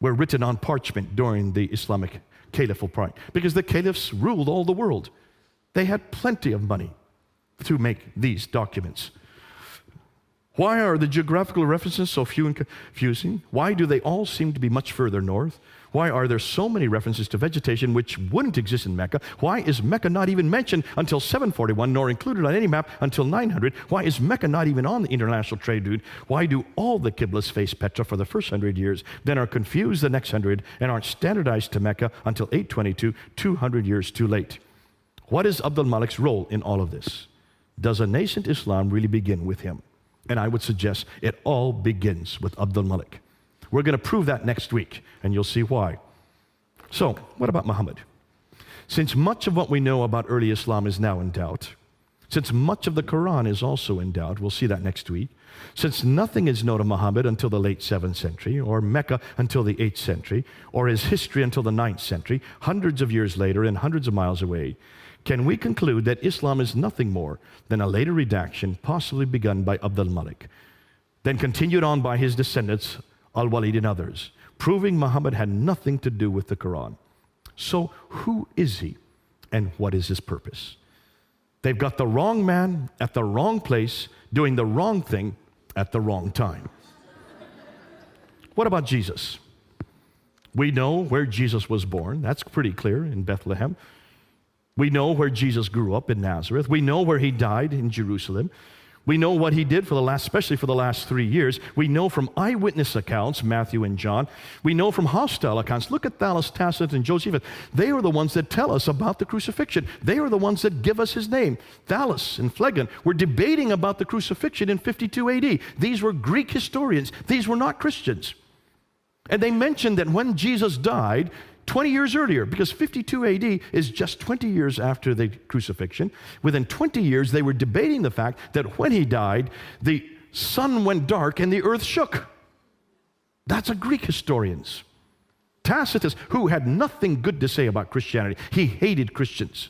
were written on parchment during the Islamic caliphal period because the caliphs ruled all the world. They had plenty of money to make these documents. Why are the geographical references so few and confusing? Why do they all seem to be much further north? Why are there so many references to vegetation which wouldn't exist in Mecca? Why is Mecca not even mentioned until 741, nor included on any map until 900? Why is Mecca not even on the international trade route? Why do all the Qiblas face Petra for the first 100 years, then are confused the next 100, and aren't standardized to Mecca until 822, 200 years too late? What is Abdul Malik's role in all of this? Does a nascent Islam really begin with him? And I would suggest it all begins with Abdul Malik. We're going to prove that next week, and you'll see why. So, what about Muhammad? Since much of what we know about early Islam is now in doubt, since much of the Quran is also in doubt, we'll see that next week, since nothing is known of Muhammad until the late 7th century, or Mecca until the 8th century, or his history until the 9th century, hundreds of years later and hundreds of miles away, can we conclude that Islam is nothing more than a later redaction possibly begun by Abdul Malik, then continued on by his descendants Al-Walid and others, proving Muhammad had nothing to do with the Quran. So who is he and what is his purpose? They've got the wrong man at the wrong place doing the wrong thing at the wrong time. What about Jesus? We know where Jesus was born. That's pretty clear, in Bethlehem. We know where Jesus grew up, in Nazareth. We know where he died, in Jerusalem. We know what he did especially for the last 3 years. We know from eyewitness accounts, Matthew and John. We know from hostile accounts. Look at Thallus, Tacitus, and Josephus. They are the ones that tell us about the crucifixion. They are the ones that give us his name. Thallus and Phlegon were debating about the crucifixion in 52 AD. These were Greek historians. These were not Christians. And they mentioned that when Jesus died, 20 years earlier, because 52 AD is just 20 years after the crucifixion, within 20 years they were debating the fact that when he died, the sun went dark and the earth shook. That's a Greek historians. Tacitus, who had nothing good to say about Christianity, he hated Christians.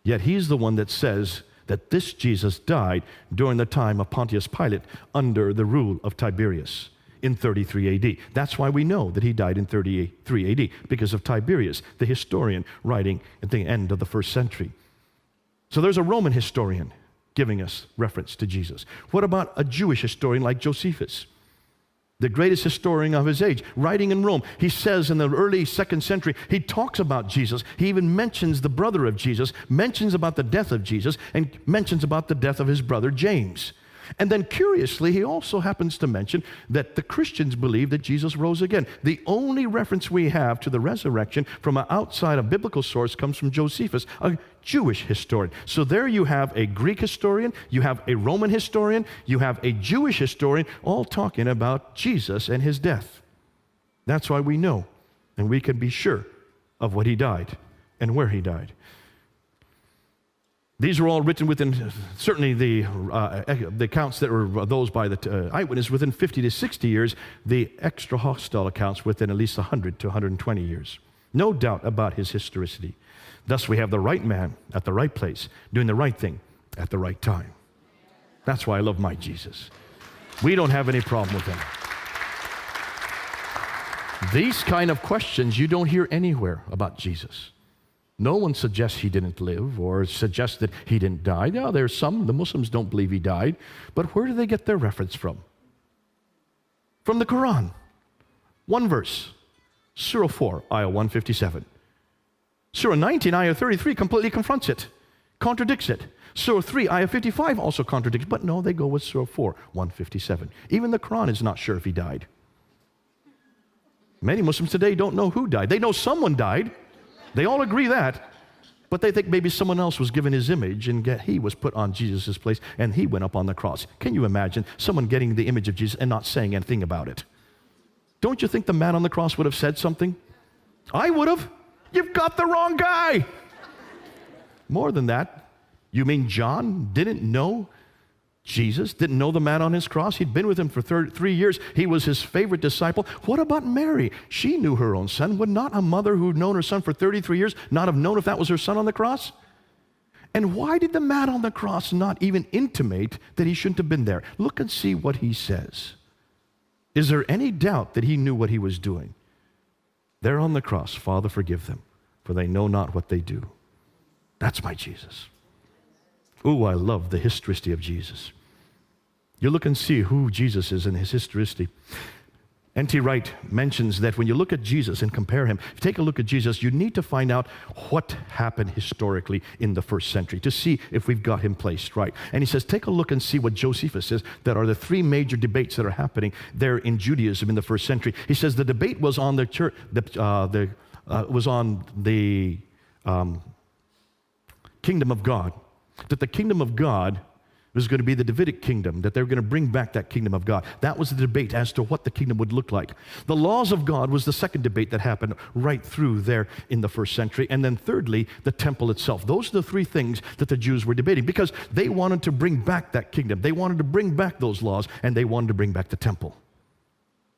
Yet he's the one that says that this Jesus died during the time of Pontius Pilate under the rule of Tiberius in 33 AD. That's why we know that he died in 33 AD, because of Tiberius, the historian writing at the end of the first century. So there's a Roman historian giving us reference to Jesus. What about a Jewish historian like Josephus, the greatest historian of his age, writing in Rome? He says in the early 2nd century, he talks about Jesus. He even mentions the brother of Jesus, mentions about the death of Jesus, and mentions about the death of his brother James. And then curiously, he also happens to mention that the Christians believe that Jesus rose again. The only reference we have to the resurrection from outside a biblical source comes from Josephus, a Jewish historian. So there you have a Greek historian, you have a Roman historian, you have a Jewish historian, all talking about Jesus and his death. That's why we know, and we can be sure of what he died and where he died. These were all written within, certainly the accounts that were those by the eyewitness, within 50 to 60 years, the extra hostile accounts within at least 100 to 120 years. No doubt about his historicity. Thus we have the right man at the right place, doing the right thing at the right time. That's why I love my Jesus. We don't have any problem with him. These kind of questions you don't hear anywhere about Jesus. No one suggests he didn't live or suggests that he didn't die. Now, there's some, the Muslims don't believe he died, but where do they get their reference from? From the Quran. One verse, Surah 4, Ayah 157. Surah 19, Ayah 33 completely confronts it, contradicts it. Surah 3, Ayah 55 also contradicts, but no, they go with Surah 4, 157. Even the Quran is not sure if he died. Many Muslims today don't know who died. They know someone died. They all agree that, but they think maybe someone else was given his image and he was put on Jesus' place and he went up on the cross. Can you imagine someone getting the image of Jesus and not saying anything about it? Don't you think the man on the cross would have said something? I would have. You've got the wrong guy. More than that, you mean John didn't know Jesus, didn't know the man on his cross? He'd been with him for 3 years. He was his favorite disciple. What about Mary? She knew her own son. Would not a mother who'd known her son for 33 years not have known if that was her son on the cross? And why did the man on the cross not even intimate that he shouldn't have been there? Look and see what he says. Is there any doubt that he knew what he was doing? There on the cross, Father, forgive them, for they know not what they do. That's my Jesus. Ooh, I love the historicity of Jesus. You look and see who Jesus is in his historicity. N.T. Wright mentions that when you look at Jesus and compare him, if you take a look at Jesus, you need to find out what happened historically in the first century to see if we've got him placed right. And he says, take a look and see what Josephus says that are the 3 major debates that are happening there in Judaism in the first century. He says the debate was on the church, kingdom of God, that the kingdom of God was going to be the Davidic kingdom, that they were going to bring back that kingdom of God. That was the debate as to what the kingdom would look like. The laws of God was the second debate that happened right through there in the first century. And then thirdly, the temple itself. Those are the 3 things that the Jews were debating because they wanted to bring back that kingdom. They wanted to bring back those laws, and they wanted to bring back the temple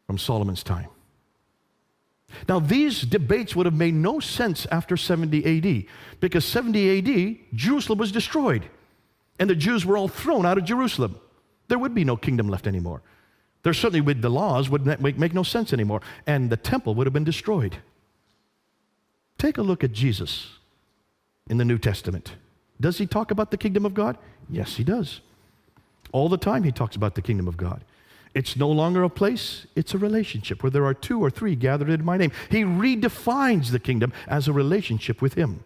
from Solomon's time. Now, these debates would have made no sense after 70 AD because 70 AD, Jerusalem was destroyed. And the Jews were all thrown out of Jerusalem. There would be no kingdom left anymore. There certainly with the laws would make no sense anymore, and the temple would have been destroyed. Take a look at Jesus in the New Testament. Does he talk about the kingdom of God? Yes, he does. All the time he talks about the kingdom of God. It's no longer a place, it's a relationship where there are 2 or 3 gathered in my name. He redefines the kingdom as a relationship with him.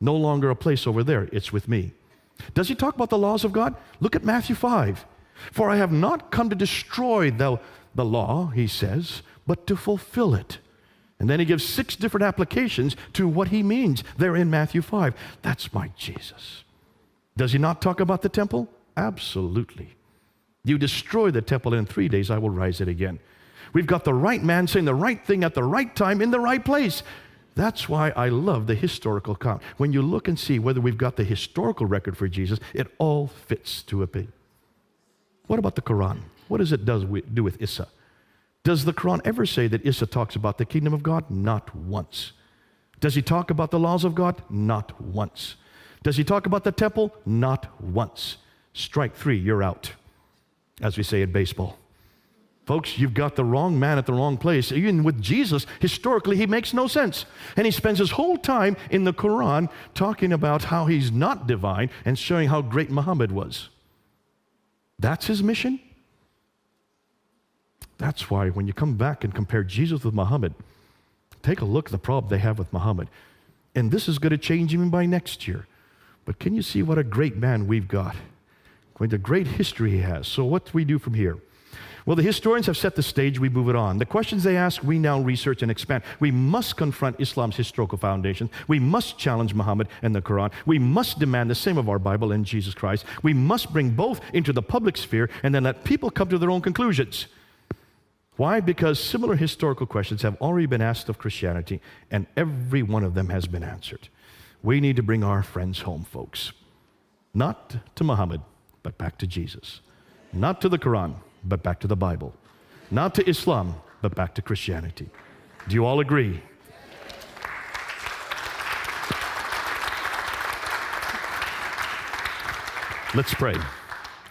No longer a place over there, it's with me. Does he talk about the laws of God? Look at Matthew 5. For I have not come to destroy the law, he says, but to fulfill it. And then he gives 6 different applications to what he means there in Matthew 5. That's my Jesus. Does he not talk about the temple? Absolutely. You destroy the temple, and in 3 days I will rise it again. We've got the right man saying the right thing at the right time in the right place. That's why I love the historical account. When you look and see whether we've got the historical record for Jesus, it all fits to a P. What about the Quran? What does it do with Isa? Does the Quran ever say that Isa talks about the kingdom of God? Not once. Does he talk about the laws of God? Not once. Does he talk about the temple? Not once. Strike 3, you're out, as we say in baseball. Folks, you've got the wrong man at the wrong place. Even with Jesus, historically, he makes no sense. And he spends his whole time in the Quran talking about how he's not divine and showing how great Muhammad was. That's his mission? That's why when you come back and compare Jesus with Muhammad, take a look at the problem they have with Muhammad. And this is going to change even by next year. But can you see what a great man we've got? What a great history he has. So what do we do from here? Well, the historians have set the stage, we move it on. The questions they ask, we now research and expand. We must confront Islam's historical foundations. We must challenge Muhammad and the Quran. We must demand the same of our Bible and Jesus Christ. We must bring both into the public sphere and then let people come to their own conclusions. Why? Because similar historical questions have already been asked of Christianity, and every one of them has been answered. We need to bring our friends home, folks. Not to Muhammad, but back to Jesus. Not to the Quran, but back to the Bible. Not to Islam, but back to Christianity. Do you all agree? Let's pray.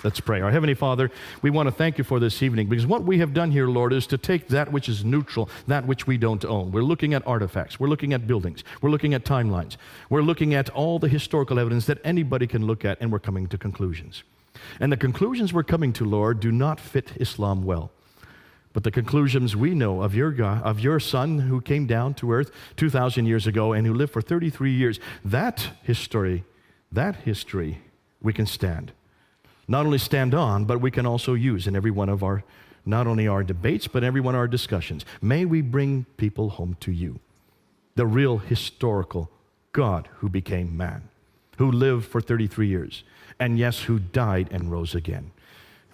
Let's pray. Our Heavenly Father, we want to thank you for this evening, because what we have done here, Lord, is to take that which is neutral, that which we don't own. We're looking at artifacts. We're looking at buildings. We're looking at timelines. We're looking at all the historical evidence that anybody can look at, and we're coming to conclusions. And the conclusions we're coming to, Lord, do not fit Islam well. But the conclusions we know of your God, of your Son who came down to earth 2,000 years ago and who lived for 33 years, that history we can stand. Not only stand on, but we can also use in every one of our, not only our debates, but every one of our discussions. May we bring people home to you, the real historical God who became man, who lived for 33 years, and yes, who died and rose again.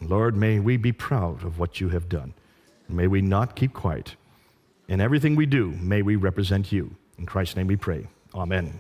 Lord, may we be proud of what you have done. May we not keep quiet. In everything we do, may we represent you. In Christ's name we pray. Amen.